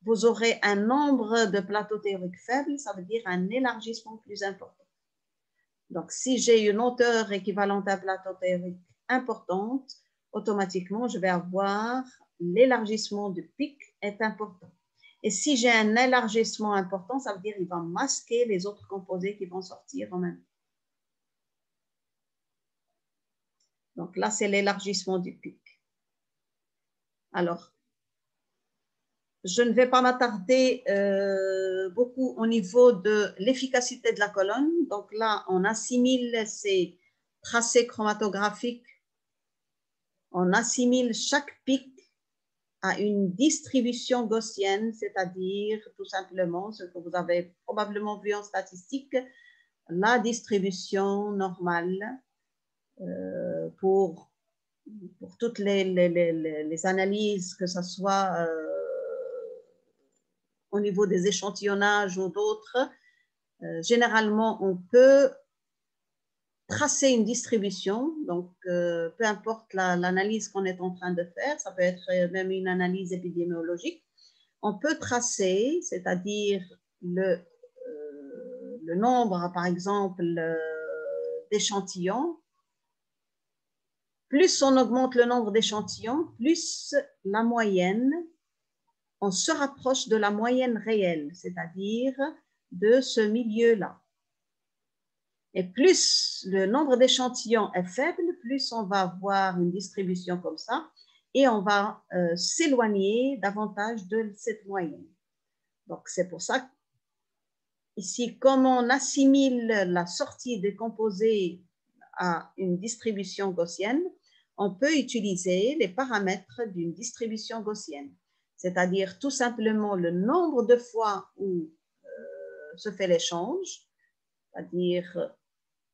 vous aurez un nombre de plateaux théoriques faibles, ça veut dire un élargissement plus important. Donc, si j'ai une hauteur équivalente à un plateau théorique importante, automatiquement, je vais avoir l'élargissement du pic est important. Et si j'ai un élargissement important, ça veut dire qu'il va masquer les autres composés qui vont sortir en même temps. Donc là, c'est l'élargissement du pic. Alors, je ne vais pas m'attarder beaucoup au niveau de l'efficacité de la colonne. Donc là, on assimile ces tracés chromatographiques, on assimile chaque pic à une distribution gaussienne, c'est-à-dire tout simplement ce que vous avez probablement vu en statistique, la distribution normale pour toutes les analyses, que ce soit au niveau des échantillonnages ou d'autres. Généralement, on peut tracer une distribution, donc peu importe l'analyse qu'on est en train de faire, ça peut être même une analyse épidémiologique, on peut tracer, c'est-à-dire le nombre, par exemple, d'échantillons. Plus on augmente le nombre d'échantillons, plus la moyenne, on se rapproche de la moyenne réelle, c'est-à-dire de ce milieu-là. Et plus le nombre d'échantillons est faible, plus on va avoir une distribution comme ça et on va s'éloigner davantage de cette moyenne. Donc, c'est pour ça ici, comme on assimile la sortie des composés à une distribution gaussienne, on peut utiliser les paramètres d'une distribution gaussienne, c'est-à-dire tout simplement le nombre de fois où se fait l'échange, c'est-à-dire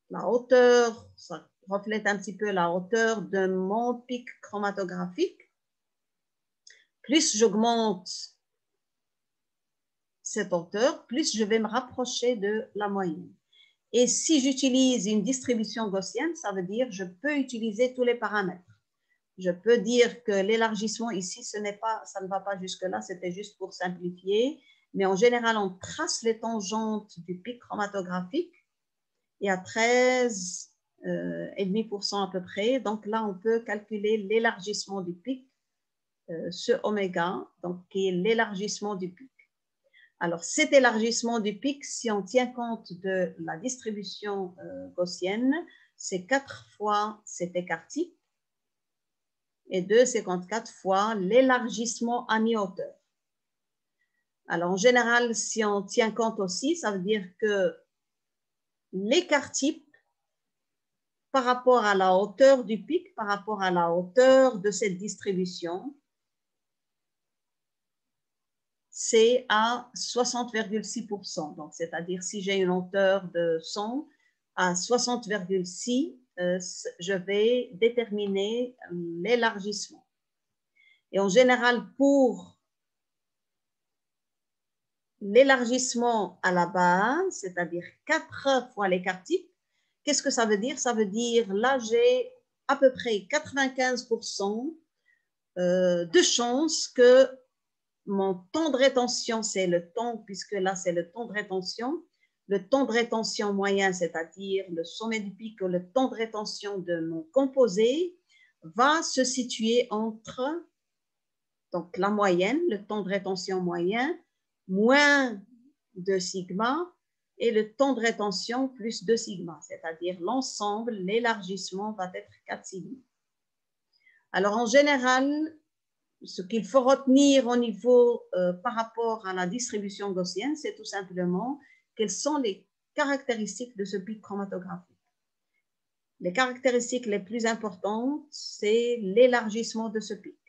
la hauteur, ça reflète un petit peu la hauteur de mon pic chromatographique. Plus j'augmente cette hauteur, plus je vais me rapprocher de la moyenne. Et si j'utilise une distribution gaussienne, ça veut dire que je peux utiliser tous les paramètres. Je peux dire que l'élargissement ici, ça ne va pas jusque-là, c'était juste pour simplifier. Mais en général, on trace les tangentes du pic chromatographique et à 13,5% à peu près. Donc là, on peut calculer l'élargissement du pic, ce oméga, donc qui est l'élargissement du pic. Alors, cet élargissement du pic, si on tient compte de la distribution gaussienne, c'est 4 fois cet écart-type et 2,54 fois l'élargissement à mi-hauteur. Alors, en général, si on tient compte aussi, ça veut dire que l'écart-type par rapport à la hauteur du pic, par rapport à la hauteur de cette distribution, c'est à 60,6%. Donc, c'est-à-dire si j'ai une hauteur de 100 à 60,6, je vais déterminer l'élargissement. Et en général, pour l'élargissement à la base, c'est-à-dire 4 fois l'écart-type, qu'est-ce que ça veut dire? Ça veut dire, là, j'ai à peu près 95% de chances que mon temps de rétention, c'est le temps, puisque là, c'est le temps de rétention. Le temps de rétention moyen, c'est-à-dire le sommet du pic ou le temps de rétention de mon composé, va se situer entre donc, la moyenne, le temps de rétention moyen, moins 2 sigma, et le temps de rétention plus 2 sigma, c'est-à-dire l'ensemble, l'élargissement va être 4 sigma. Alors, en général, ce qu'il faut retenir au niveau par rapport à la distribution gaussienne, c'est tout simplement quelles sont les caractéristiques de ce pic chromatographique. Les caractéristiques les plus importantes, c'est l'élargissement de ce pic.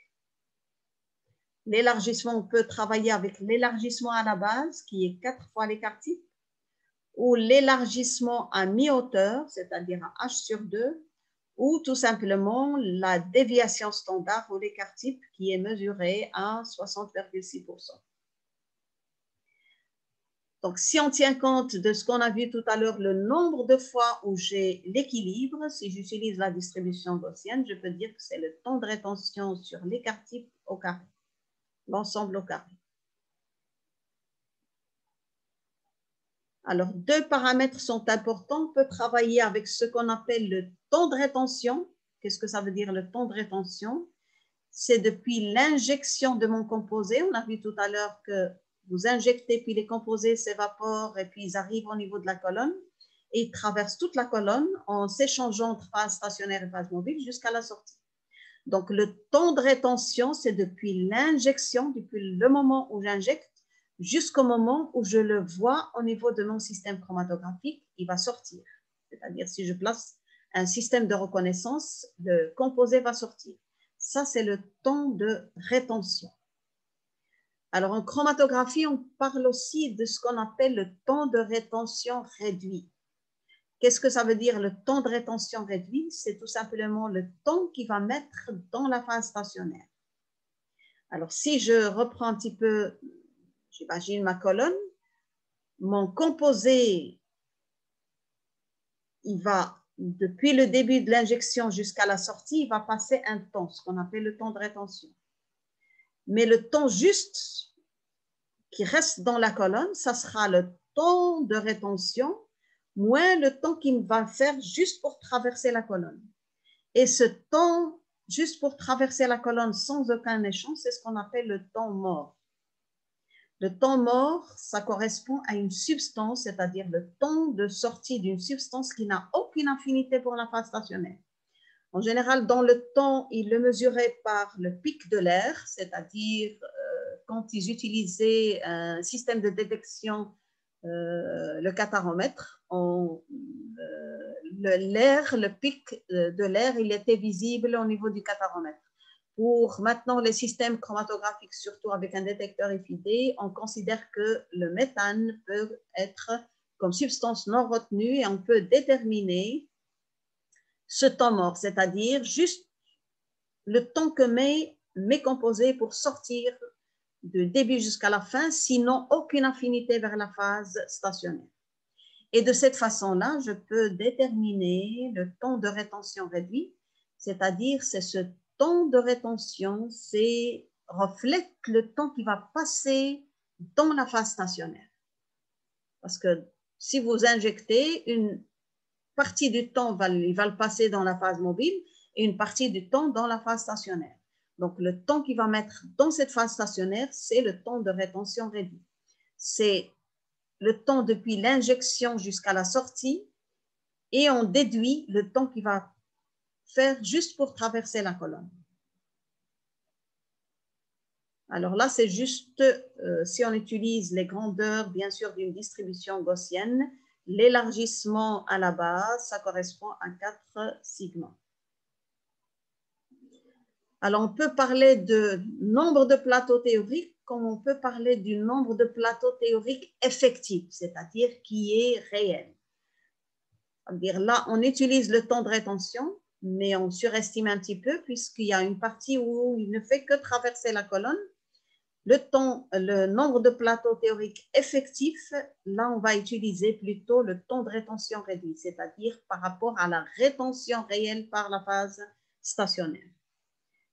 L'élargissement, on peut travailler avec l'élargissement à la base, qui est 4 fois l'écart-type, ou l'élargissement à mi-hauteur, c'est-à-dire à H sur 2, ou tout simplement la déviation standard ou l'écart type qui est mesuré à 60,6%. Donc, si on tient compte de ce qu'on a vu tout à l'heure, le nombre de fois où j'ai l'équilibre, si j'utilise la distribution gaussienne, je peux dire que c'est le temps de rétention sur l'écart type au carré, l'ensemble au carré. Alors, deux paramètres sont importants. On peut travailler avec ce qu'on appelle le temps de rétention. Qu'est-ce que ça veut dire le temps de rétention? C'est depuis l'injection de mon composé. On a vu tout à l'heure que vous injectez, puis les composés s'évaporent et puis ils arrivent au niveau de la colonne et ils traversent toute la colonne en s'échangeant entre phase stationnaire et phase mobile jusqu'à la sortie. Donc, le temps de rétention, c'est depuis l'injection, depuis le moment où j'injecte, jusqu'au moment où je le vois au niveau de mon système chromatographique, il va sortir. C'est-à-dire, si je place un système de reconnaissance, le composé va sortir. Ça, c'est le temps de rétention. Alors, en chromatographie, on parle aussi de ce qu'on appelle le temps de rétention réduit. Qu'est-ce que ça veut dire le temps de rétention réduit? C'est tout simplement le temps qu'il va mettre dans la phase stationnaire. Alors, si je reprends un petit peu, j'imagine ma colonne, mon composé, il va, depuis le début de l'injection jusqu'à la sortie, il va passer un temps, ce qu'on appelle le temps de rétention. Mais le temps juste qui reste dans la colonne, ça sera le temps de rétention moins le temps qu'il va faire juste pour traverser la colonne. Et ce temps juste pour traverser la colonne sans aucun échange, c'est ce qu'on appelle le temps mort. Le temps mort, ça correspond à une substance, c'est-à-dire le temps de sortie d'une substance qui n'a aucune affinité pour la phase stationnaire. En général, dans le temps, ils le mesuraient par le pic de l'air, c'est-à-dire quand ils utilisaient un système de détection, le catharomètre, le pic de l'air, il était visible au niveau du catharomètre. Pour maintenant les systèmes chromatographiques, surtout avec un détecteur FID, on considère que le méthane peut être comme substance non retenue et on peut déterminer ce temps mort, c'est-à-dire juste le temps que met mes composés pour sortir du début jusqu'à la fin, sinon aucune affinité vers la phase stationnaire. Et de cette façon-là, je peux déterminer le temps de rétention réduit, c'est-à-dire c'est ce temps de rétention, reflète le temps qui va passer dans la phase stationnaire. Parce que si vous injectez, une partie du temps, il va le passer dans la phase mobile et une partie du temps dans la phase stationnaire. Donc, le temps qu'il va mettre dans cette phase stationnaire, c'est le temps de rétention réduit. C'est le temps depuis l'injection jusqu'à la sortie et on déduit le temps qu'il va faire juste pour traverser la colonne. Alors là, c'est juste, si on utilise les grandeurs, bien sûr, d'une distribution gaussienne, l'élargissement à la base, ça correspond à 4 sigma. Alors, on peut parler de nombre de plateaux théoriques comme on peut parler du nombre de plateaux théoriques effectifs, c'est-à-dire qui est réel. C'est-à-dire là, on utilise le temps de rétention, mais on surestime un petit peu puisqu'il y a une partie où il ne fait que traverser la colonne. Le nombre de plateaux théoriques effectifs, là, on va utiliser plutôt le temps de rétention réduit, c'est-à-dire par rapport à la rétention réelle par la phase stationnaire.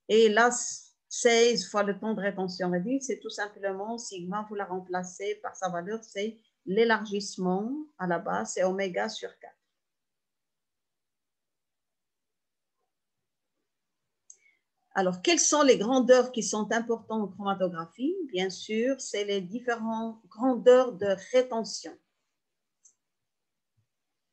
Et là, 16 fois le temps de rétention réduit, c'est tout simplement sigma, vous la remplacez par sa valeur, c'est l'élargissement à la base, c'est oméga sur 4. Alors, quelles sont les grandeurs qui sont importantes en chromatographie? Bien sûr, c'est les différentes grandeurs de rétention.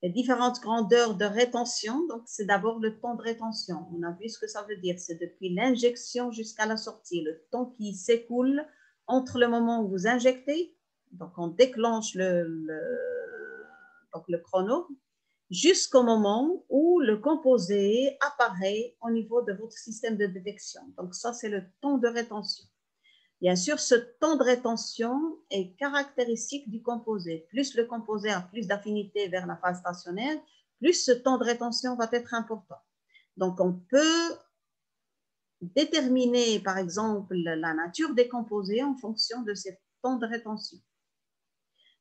Les différentes grandeurs de rétention, donc c'est d'abord le temps de rétention. On a vu ce que ça veut dire, c'est depuis l'injection jusqu'à la sortie, le temps qui s'écoule entre le moment où vous injectez, donc on déclenche le chrono, jusqu'au moment où le composé apparaît au niveau de votre système de détection. Donc ça, c'est le temps de rétention. Bien sûr, ce temps de rétention est caractéristique du composé. Plus le composé a plus d'affinité vers la phase stationnaire, plus ce temps de rétention va être important. Donc, on peut déterminer, par exemple, la nature des composés en fonction de ces temps de rétention.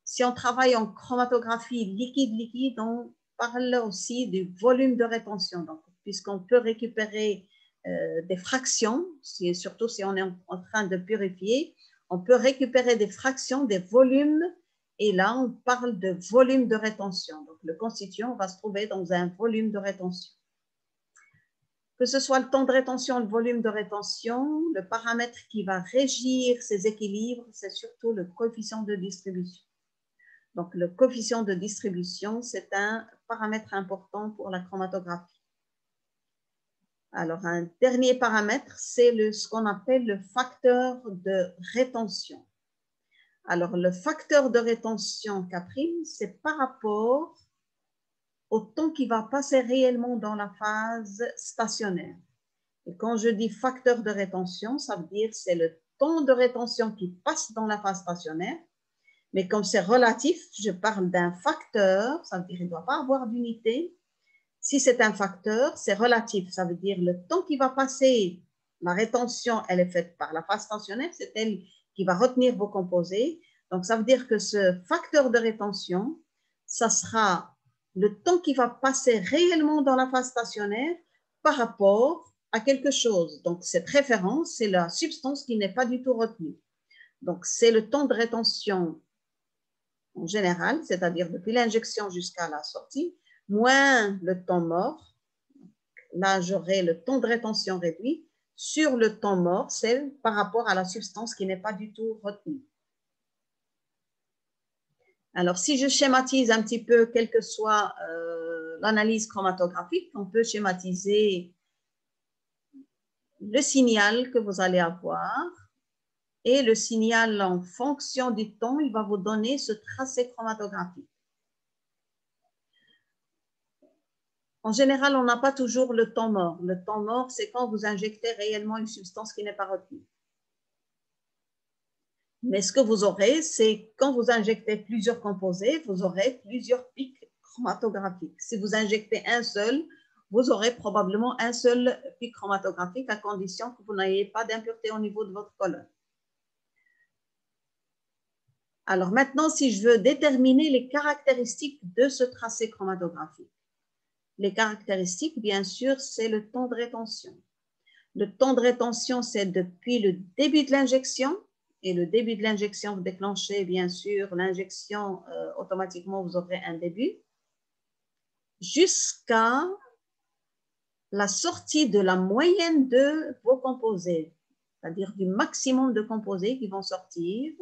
Si on travaille en chromatographie liquide-liquide, on parle aussi du volume de rétention. Donc, puisqu'on peut récupérer des fractions, surtout si on est en train de purifier, on peut récupérer des fractions, des volumes, et là, on parle de volume de rétention. Donc, le constituant va se trouver dans un volume de rétention. Que ce soit le temps de rétention, le volume de rétention, le paramètre qui va régir ces équilibres, c'est surtout le coefficient de distribution. Donc, le coefficient de distribution, c'est un paramètre important pour la chromatographie. Alors, un dernier paramètre, c'est ce qu'on appelle le facteur de rétention. Alors, le facteur de rétention K', c'est par rapport au temps qui va passer réellement dans la phase stationnaire. Et quand je dis facteur de rétention, ça veut dire c'est le temps de rétention qui passe dans la phase stationnaire. Mais comme c'est relatif, je parle d'un facteur, ça veut dire qu'il ne doit pas avoir d'unité. Si c'est un facteur, c'est relatif, ça veut dire le temps qui va passer, la rétention, elle est faite par la phase stationnaire, c'est elle qui va retenir vos composés. Donc, ça veut dire que ce facteur de rétention, ça sera le temps qui va passer réellement dans la phase stationnaire par rapport à quelque chose. Donc, cette référence, c'est la substance qui n'est pas du tout retenue. Donc, c'est le temps de rétention en général, c'est-à-dire depuis l'injection jusqu'à la sortie, moins le temps mort. Là, j'aurai le temps de rétention réduit sur le temps mort, c'est par rapport à la substance qui n'est pas du tout retenue. Alors, si je schématise un petit peu, quelle que soit l'analyse chromatographique, on peut schématiser le signal que vous allez avoir. Et le signal, en fonction du temps, il va vous donner ce tracé chromatographique. En général, on n'a pas toujours le temps mort. Le temps mort, c'est quand vous injectez réellement une substance qui n'est pas retenue. Mais ce que vous aurez, c'est quand vous injectez plusieurs composés, vous aurez plusieurs pics chromatographiques. Si vous injectez un seul, vous aurez probablement un seul pic chromatographique à condition que vous n'ayez pas d'impureté au niveau de votre colonne. Alors maintenant, si je veux déterminer les caractéristiques de ce tracé chromatographique, les caractéristiques, bien sûr, c'est le temps de rétention. Le temps de rétention, c'est depuis le début de l'injection, et le début de l'injection, vous déclenchez, bien sûr, l'injection, automatiquement, vous aurez un début, jusqu'à la sortie de la moyenne de vos composés, c'est-à-dire du maximum de composés qui vont sortir.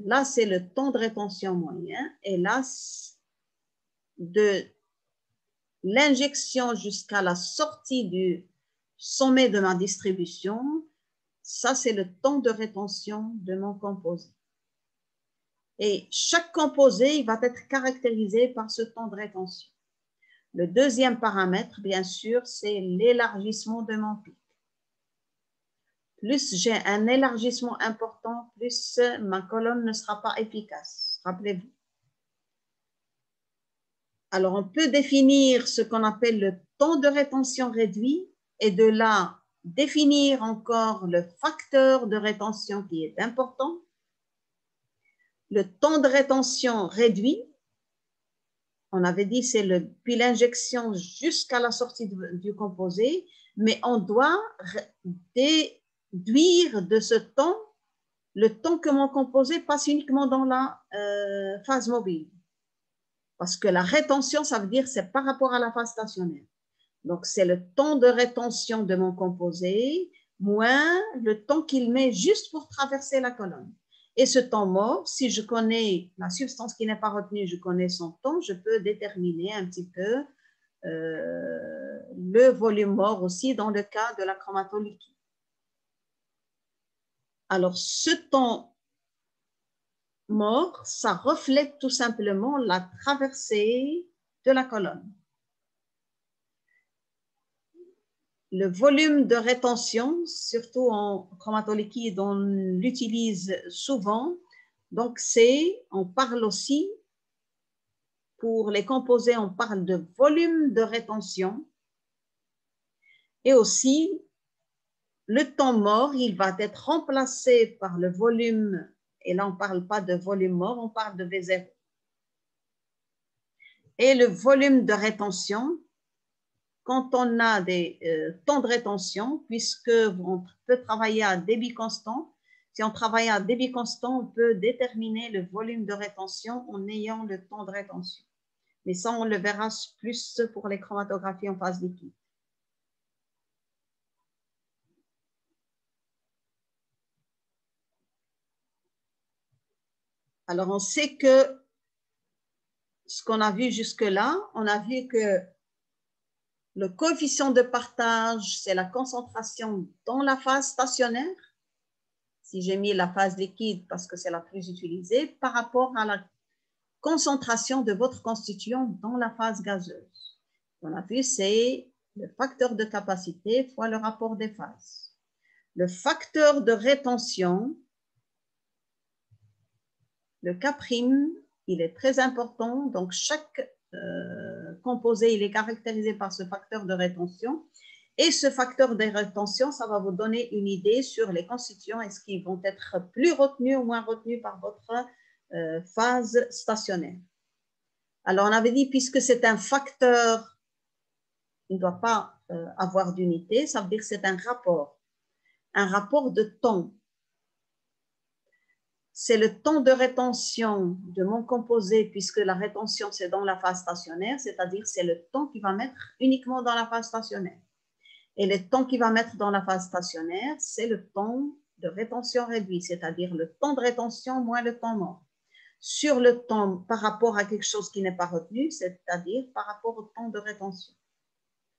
Là, c'est le temps de rétention moyen. Et là, de l'injection jusqu'à la sortie du sommet de ma distribution, ça, c'est le temps de rétention de mon composé. Et chaque composé, il va être caractérisé par ce temps de rétention. Le deuxième paramètre, bien sûr, c'est l'élargissement de mon pic. Plus j'ai un élargissement important, plus ma colonne ne sera pas efficace. Rappelez-vous. Alors, on peut définir ce qu'on appelle le temps de rétention réduit et de là, définir encore le facteur de rétention qui est important. Le temps de rétention réduit, on avait dit c'est depuis l'injection jusqu'à la sortie du composé, mais on doit déduire de ce temps le temps que mon composé passe uniquement dans la phase mobile. Parce que la rétention, ça veut dire c'est par rapport à la phase stationnaire. Donc, c'est le temps de rétention de mon composé moins le temps qu'il met juste pour traverser la colonne. Et ce temps mort, si je connais la substance qui n'est pas retenue, je connais son temps, je peux déterminer un petit peu le volume mort aussi dans le cas de la chromatoliquide. Alors, ce temps mort, ça reflète tout simplement la traversée de la colonne. Le volume de rétention, surtout en chromatoliquide, on l'utilise souvent. Donc, on parle aussi pour les composés, on parle de volume de rétention. Et aussi, le temps mort, il va être remplacé par le volume. Et là, on ne parle pas de volume mort, on parle de V0. Et le volume de rétention, quand on a des temps de rétention, puisque on peut travailler à débit constant, si on travaille à débit constant, on peut déterminer le volume de rétention en ayant le temps de rétention. Mais ça, on le verra plus pour les chromatographies en phase liquide. Alors, on sait que ce qu'on a vu jusque-là, on a vu que le coefficient de partage, c'est la concentration dans la phase stationnaire. Si j'ai mis la phase liquide parce que c'est la plus utilisée, par rapport à la concentration de votre constituant dans la phase gazeuse. On a vu, c'est le facteur de capacité fois le rapport des phases. Le facteur de rétention, le K', il est très important. Donc, chaque composé, il est caractérisé par ce facteur de rétention. Et ce facteur de rétention, ça va vous donner une idée sur les constituants. Est-ce qu'ils vont être plus retenus ou moins retenus par votre phase stationnaire? Alors, on avait dit, puisque c'est un facteur, il ne doit pas avoir d'unité, ça veut dire que c'est un rapport de temps. C'est le temps de rétention de mon composé, puisque la rétention, c'est dans la phase stationnaire, c'est-à-dire c'est le temps qu'il va mettre uniquement dans la phase stationnaire. Et le temps qu'il va mettre dans la phase stationnaire, c'est le temps de rétention réduit, c'est-à-dire le temps de rétention moins le temps mort. Sur le temps par rapport à quelque chose qui n'est pas retenu, c'est-à-dire par rapport au temps de rétention.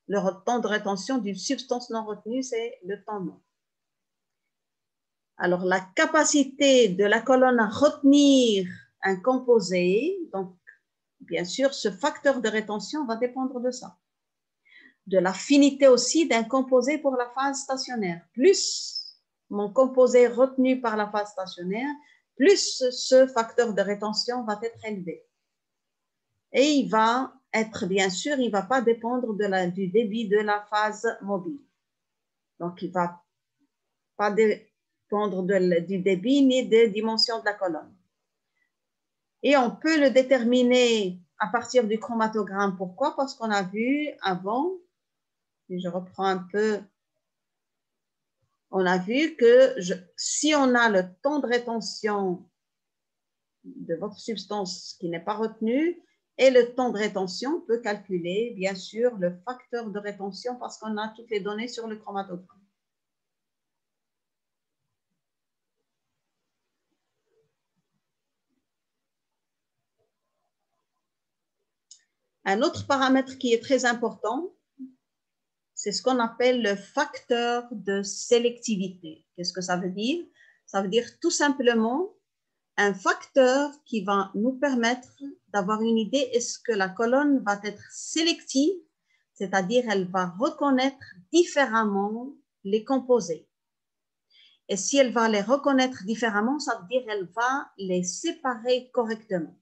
Le temps de rétention d'une substance non retenue, c'est le temps mort. Alors, la capacité de la colonne à retenir un composé, donc, bien sûr, ce facteur de rétention va dépendre de ça. De l'affinité aussi d'un composé pour la phase stationnaire. Plus mon composé retenu par la phase stationnaire, plus ce facteur de rétention va être élevé. Et il va être, bien sûr, il ne va pas dépendre du débit de la phase mobile. Donc, il ne va pas dépendre du débit ni des dimensions de la colonne. Et on peut le déterminer à partir du chromatogramme. Pourquoi? Parce qu'on a vu avant, et je reprends un peu, on a vu que si on a le temps de rétention de votre substance qui n'est pas retenu et le temps de rétention, on peut calculer bien sûr le facteur de rétention parce qu'on a toutes les données sur le chromatogramme. Un autre paramètre qui est très important, c'est ce qu'on appelle le facteur de sélectivité. Qu'est-ce que ça veut dire? Ça veut dire tout simplement un facteur qui va nous permettre d'avoir une idée, est-ce que la colonne va être sélective, c'est-à-dire elle va reconnaître différemment les composés. Et si elle va les reconnaître différemment, ça veut dire qu'elle va les séparer correctement.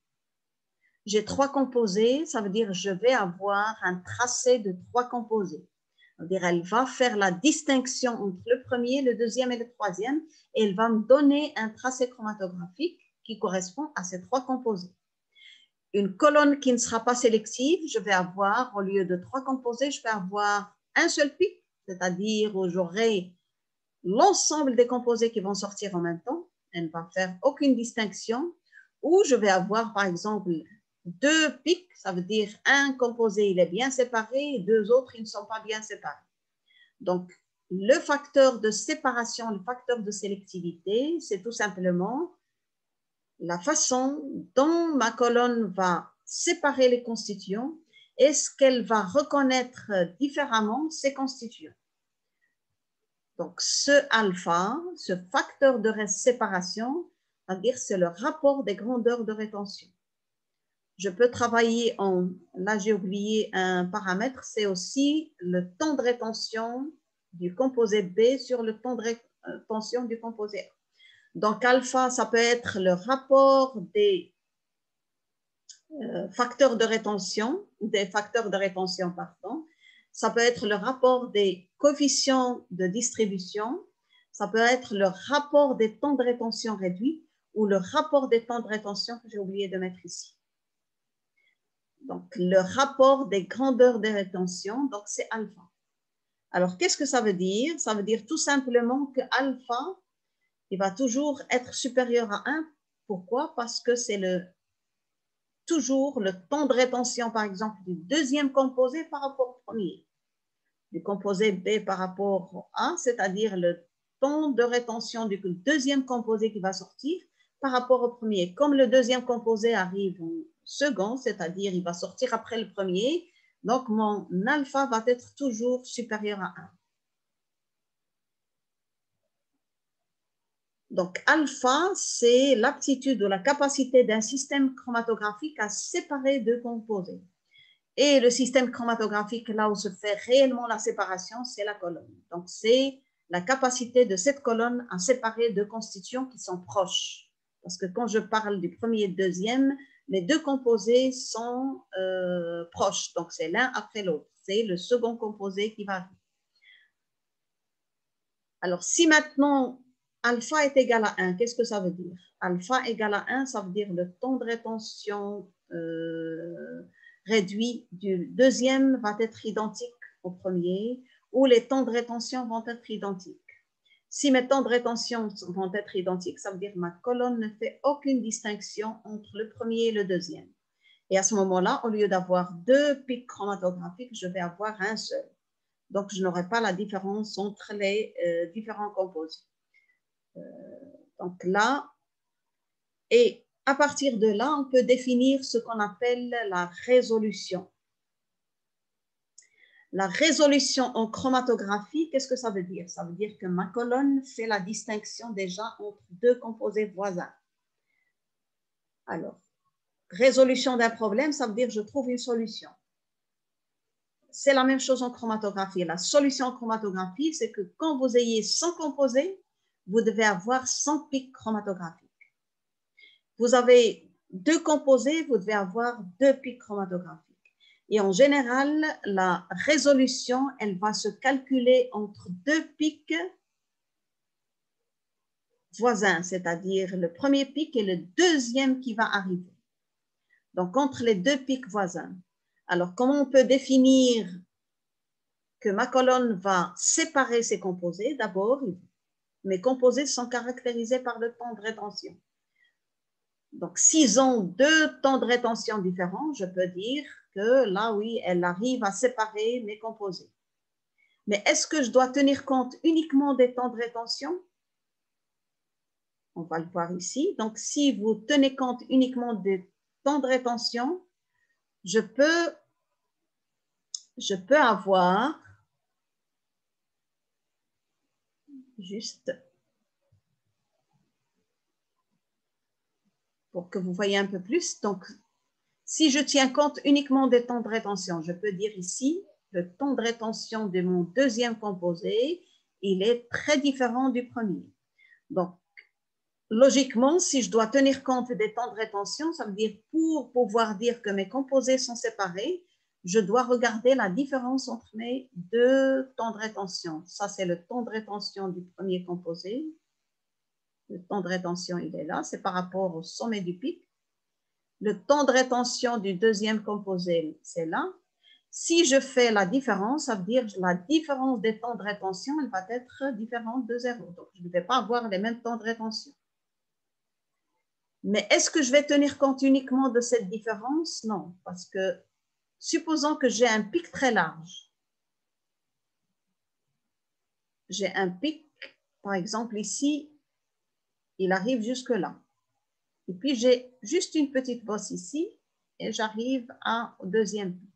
J'ai 3 composés, ça veut dire que je vais avoir un tracé de 3 composés. Ça veut dire qu'elle va faire la distinction entre le premier, le deuxième et le troisième, et elle va me donner un tracé chromatographique qui correspond à ces 3 composés. Une colonne qui ne sera pas sélective, je vais avoir, au lieu de 3 composés, je vais avoir un seul pic, c'est-à-dire où j'aurai l'ensemble des composés qui vont sortir en même temps. Elle ne va faire aucune distinction. Ou je vais avoir, par exemple, 2 pics, ça veut dire un composé, il est bien séparé, et 2 autres, ils ne sont pas bien séparés. Donc, le facteur de séparation, le facteur de sélectivité, c'est tout simplement la façon dont ma colonne va séparer les constituants. Est-ce qu'elle va reconnaître différemment ces constituants? Donc, ce alpha, ce facteur de séparation, c'est-à-dire c'est le rapport des grandeurs de rétention. Je peux travailler là j'ai oublié un paramètre, c'est aussi le temps de rétention du composé B sur le temps de rétention du composé A. Donc, alpha, ça peut être le rapport des facteurs de rétention, pardon. Ça peut être le rapport des coefficients de distribution, ça peut être le rapport des temps de rétention réduits ou le rapport des temps de rétention que j'ai oublié de mettre ici. Donc, le rapport des grandeurs de rétention, donc c'est alpha. Alors, qu'est-ce que ça veut dire? Ça veut dire tout simplement que alpha, il va toujours être supérieur à 1. Pourquoi? Parce que c'est toujours le temps de rétention, par exemple, du deuxième composé par rapport au premier. Du composé B par rapport au A, c'est-à-dire le temps de rétention du deuxième composé qui va sortir par rapport au premier. Comme le deuxième composé arrive en second, c'est-à-dire il va sortir après le premier, donc mon alpha va être toujours supérieur à 1. Donc, alpha, c'est l'aptitude ou la capacité d'un système chromatographique à séparer deux composés. Et le système chromatographique, là où se fait réellement la séparation, c'est la colonne. Donc, c'est la capacité de cette colonne à séparer deux constituants qui sont proches. Parce que quand je parle du premier et du deuxième, les deux composés sont proches. Donc, c'est l'un après l'autre. C'est le second composé qui va arriver. Alors, si maintenant alpha est égal à 1, qu'est-ce que ça veut dire? Alpha égal à 1, ça veut dire le temps de rétention réduit du deuxième va être identique au premier, ou les temps de rétention vont être identiques. Si mes temps de rétention vont être identiques, ça veut dire que ma colonne ne fait aucune distinction entre le premier et le deuxième. Et à ce moment-là, au lieu d'avoir deux pics chromatographiques, je vais avoir un seul. Donc, je n'aurai pas la différence entre les différents composés. Donc là, et à partir de là, on peut définir ce qu'on appelle la résolution. La résolution en chromatographie, qu'est-ce que ça veut dire? Ça veut dire que ma colonne fait la distinction déjà entre deux composés voisins. Alors, résolution d'un problème, ça veut dire que je trouve une solution. C'est la même chose en chromatographie. La solution en chromatographie, c'est que quand vous ayez 100 composés, vous devez avoir 100 pics chromatographiques. Vous avez deux composés, vous devez avoir deux pics chromatographiques. Et en général, la résolution, elle va se calculer entre deux pics voisins, c'est-à-dire le premier pic et le deuxième qui va arriver. Donc, entre les deux pics voisins. Alors, comment on peut définir que ma colonne va séparer ses composés? D'abord, mes composés sont caractérisés par le temps de rétention. Donc, s'ils ont deux temps de rétention différents, je peux dire que là, oui, elle arrive à séparer mes composés. Mais est-ce que je dois tenir compte uniquement des temps de rétention? On va le voir ici. Donc, si vous tenez compte uniquement des temps de rétention, je peux avoir juste pour que vous voyez un peu plus. Donc, si je tiens compte uniquement des temps de rétention, je peux dire ici, le temps de rétention de mon deuxième composé, il est très différent du premier. Donc, logiquement, si je dois tenir compte des temps de rétention, ça veut dire pour pouvoir dire que mes composés sont séparés, je dois regarder la différence entre mes deux temps de rétention. Ça, c'est le temps de rétention du premier composé. Le temps de rétention, il est là, c'est par rapport au sommet du pic. Le temps de rétention du deuxième composé, c'est là. Si je fais la différence, ça veut dire que la différence des temps de rétention, elle va être différente de 0. Donc, je ne vais pas avoir les mêmes temps de rétention. Mais est-ce que je vais tenir compte uniquement de cette différence? Non, parce que supposons que j'ai un pic très large. J'ai un pic, par exemple ici, il arrive jusque là. Et puis j'ai juste une petite bosse ici et j'arrive au deuxième pic.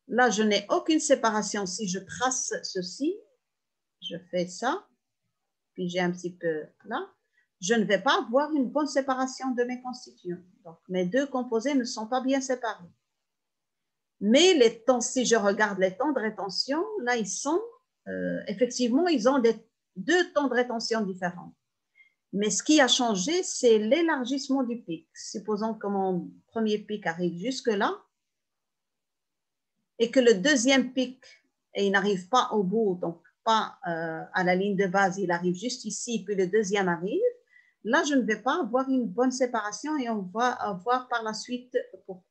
Là, je n'ai aucune séparation. Si je trace ceci, je fais ça, puis j'ai un petit peu là, je ne vais pas avoir une bonne séparation de mes constituants. Donc, mes deux composés ne sont pas bien séparés. Mais les temps, si je regarde les temps de rétention, là, ils sont, effectivement, ils ont deux temps de rétention différents. Mais ce qui a changé, c'est l'élargissement du pic. Supposons que mon premier pic arrive jusque-là et que le deuxième pic, et il n'arrive pas au bout, donc pas à la ligne de base, il arrive juste ici, puis le deuxième arrive. Là, je ne vais pas avoir une bonne séparation et on va voir par la suite pourquoi.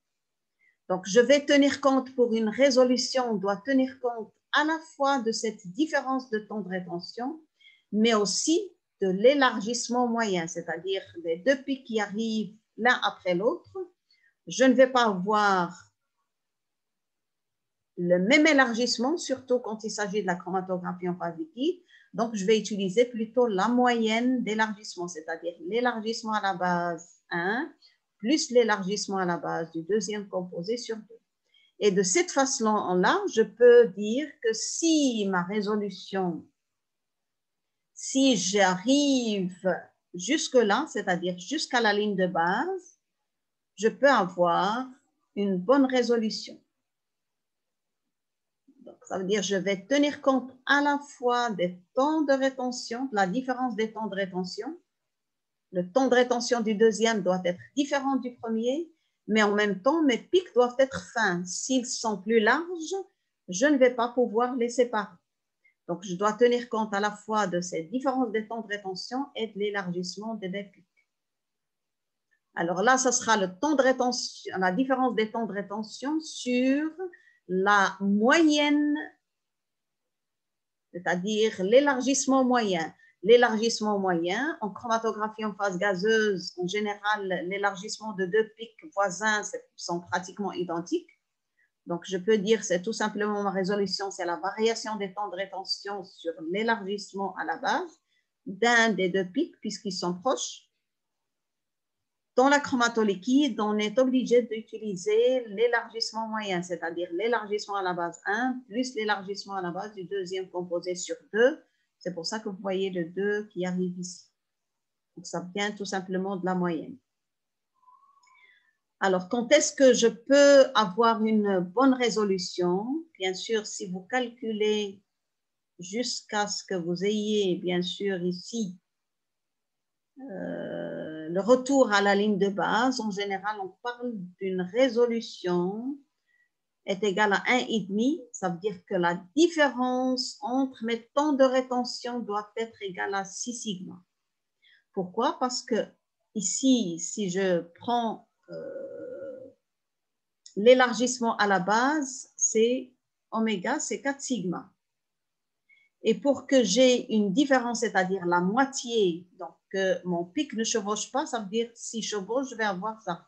Donc, je vais tenir compte pour une résolution, on doit tenir compte à la fois de cette différence de temps de rétention, mais aussi de l'élargissement moyen, c'est-à-dire les deux pics qui arrivent l'un après l'autre. Je ne vais pas avoir le même élargissement, surtout quand il s'agit de la chromatographie en phase liquide. Donc, je vais utiliser plutôt la moyenne d'élargissement, c'est-à-dire l'élargissement à la base 1 plus l'élargissement à la base du deuxième composé sur 2. Et de cette façon-là, je peux dire que si ma résolution, si j'arrive jusque-là, c'est-à-dire jusqu'à la ligne de base, je peux avoir une bonne résolution. Donc, ça veut dire que je vais tenir compte à la fois des temps de rétention, de la différence des temps de rétention. Le temps de rétention du deuxième doit être différent du premier, mais en même temps, mes pics doivent être fins. S'ils sont plus larges, je ne vais pas pouvoir les séparer. Donc, je dois tenir compte à la fois de cette différence des temps de rétention et de l'élargissement des deux pics. Alors là, ce sera le temps de rétention, la différence des temps de rétention sur la moyenne, c'est-à-dire l'élargissement moyen. L'élargissement moyen, en chromatographie en phase gazeuse, en général, l'élargissement de deux pics voisins sont pratiquement identiques. Donc, je peux dire, c'est tout simplement ma résolution, c'est la variation des temps de rétention sur l'élargissement à la base d'un des deux pics, puisqu'ils sont proches. Dans la chromatoliquide, on est obligé d'utiliser l'élargissement moyen, c'est-à dire l'élargissement à la base 1 plus l'élargissement à la base du deuxième composé sur 2. C'est pour ça que vous voyez le 2 qui arrive ici. Donc, ça vient tout simplement de la moyenne. Alors, quand est-ce que je peux avoir une bonne résolution? Bien sûr, si vous calculez jusqu'à ce que vous ayez, bien sûr, ici, le retour à la ligne de base, en général, on parle d'une résolution est égale à 1,5. Ça veut dire que la différence entre mes temps de rétention doit être égale à 6 sigma. Pourquoi? Parce que ici, si je prends l'élargissement à la base, c'est oméga, c'est 4 sigma. Et pour que j'ai une différence, c'est-à-dire la moitié, donc mon pic ne chevauche pas, ça veut dire si chevauche, je vais avoir ça.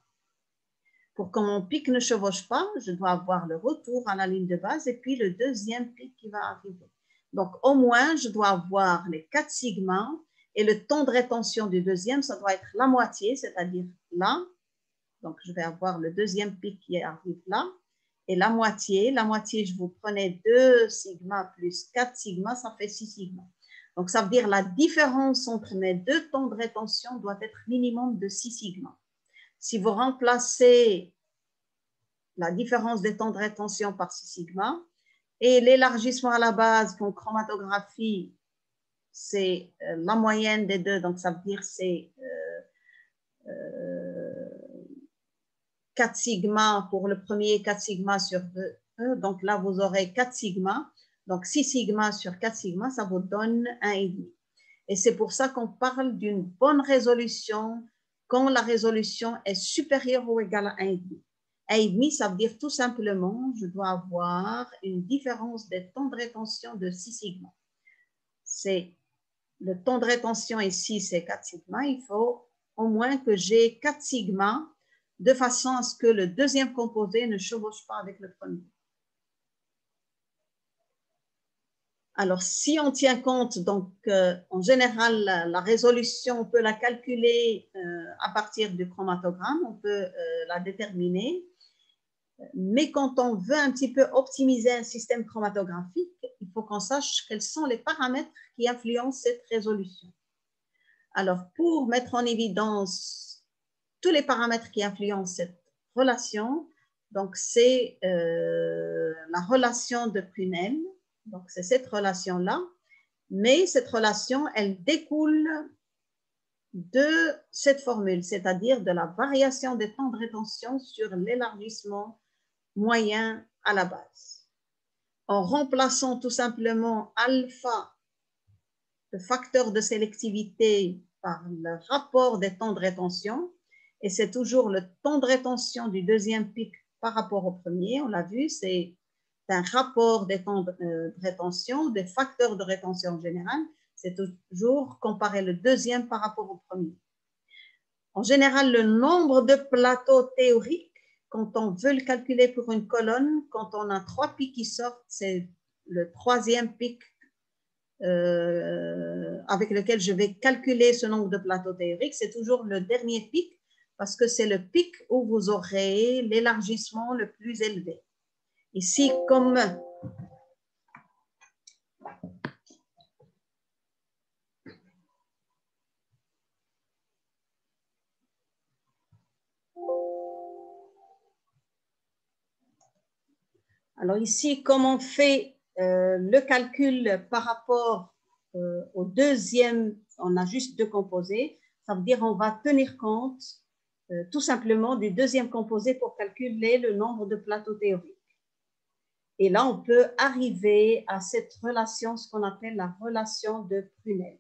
Pour que mon pic ne chevauche pas, je dois avoir le retour à la ligne de base et puis le deuxième pic qui va arriver. Donc, au moins, je dois avoir les 4 sigma et le temps de rétention du deuxième, ça doit être la moitié, c'est-à-dire là. Donc, je vais avoir le deuxième pic qui arrive là. Et la moitié, je vous prenais 2 sigma plus 4 sigma, ça fait 6 sigma. Donc, ça veut dire la différence entre mes deux temps de rétention doit être minimum de 6 sigma. Si vous remplacez la différence des temps de rétention par 6 sigma et l'élargissement à la base en chromatographie, c'est la moyenne des deux, donc ça veut dire c'est 4 sigma pour le premier, 4 sigma sur 2. Donc là, vous aurez 4 sigma. Donc 6 sigma sur 4 sigma, ça vous donne 1,5. Et c'est pour ça qu'on parle d'une bonne résolution quand la résolution est supérieure ou égale à 1,5. 1,5, ça veut dire tout simplement, je dois avoir une différence des temps de rétention de 6 sigma. C'est le temps de rétention ici, c'est 4 sigma. Il faut au moins que j'ai 4 sigma de façon à ce que le deuxième composé ne chevauche pas avec le premier. Alors, si on tient compte, donc, en général, la résolution, on peut la calculer à partir du chromatogramme, on peut la déterminer. Mais quand on veut un petit peu optimiser un système chromatographique, il faut qu'on sache quels sont les paramètres qui influencent cette résolution. Alors, pour mettre en évidence tous les paramètres qui influencent cette relation, donc c'est la relation de Prunel. Donc, c'est cette relation-là. Mais cette relation, elle découle de cette formule, c'est-à-dire de la variation des temps de rétention sur l'élargissement moyen à la base, en remplaçant tout simplement alpha, le facteur de sélectivité, par le rapport des temps de rétention, et c'est toujours le temps de rétention du deuxième pic par rapport au premier, on l'a vu, c'est un rapport des temps de rétention, des facteurs de rétention en général, c'est toujours comparer le deuxième par rapport au premier. En général, le nombre de plateaux théoriques, quand on veut le calculer pour une colonne, quand on a 3 pics qui sortent, c'est le troisième pic avec lequel je vais calculer ce nombre de plateaux théoriques. C'est toujours le dernier pic parce que c'est le pic où vous aurez l'élargissement le plus élevé. Ici, comme alors ici, comme on fait le calcul par rapport au deuxième, on a juste deux composés, ça veut dire on va tenir compte tout simplement du deuxième composé pour calculer le nombre de plateaux théoriques. Et là, on peut arriver à cette relation, ce qu'on appelle la relation de Prunel.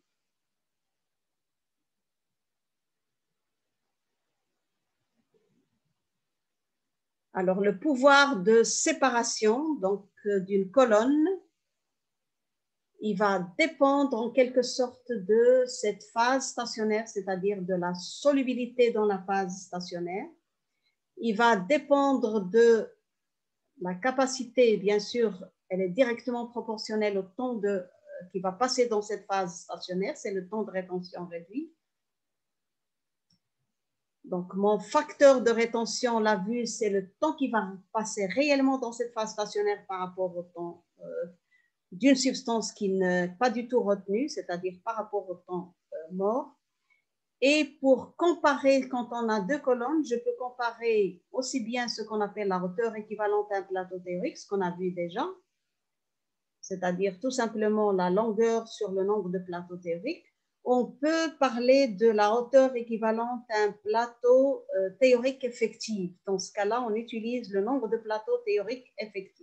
Alors, le pouvoir de séparation donc d'une colonne, il va dépendre en quelque sorte de cette phase stationnaire, c'est-à-dire de la solubilité dans la phase stationnaire. Il va dépendre de la capacité, bien sûr, elle est directement proportionnelle au temps qui va passer dans cette phase stationnaire, c'est le temps de rétention réduit. Donc, mon facteur de rétention, on l'a vu, c'est le temps qui va passer réellement dans cette phase stationnaire par rapport au temps d'une substance qui n'est pas du tout retenue, c'est-à-dire par rapport au temps mort. Et pour comparer, quand on a deux colonnes, je peux comparer aussi bien ce qu'on appelle la hauteur équivalente à un plateau théorique, ce qu'on a vu déjà, c'est-à-dire tout simplement la longueur sur le nombre de plateaux théoriques. On peut parler de la hauteur équivalente à un plateau théorique effectif. Dans ce cas-là, on utilise le nombre de plateaux théoriques effectifs.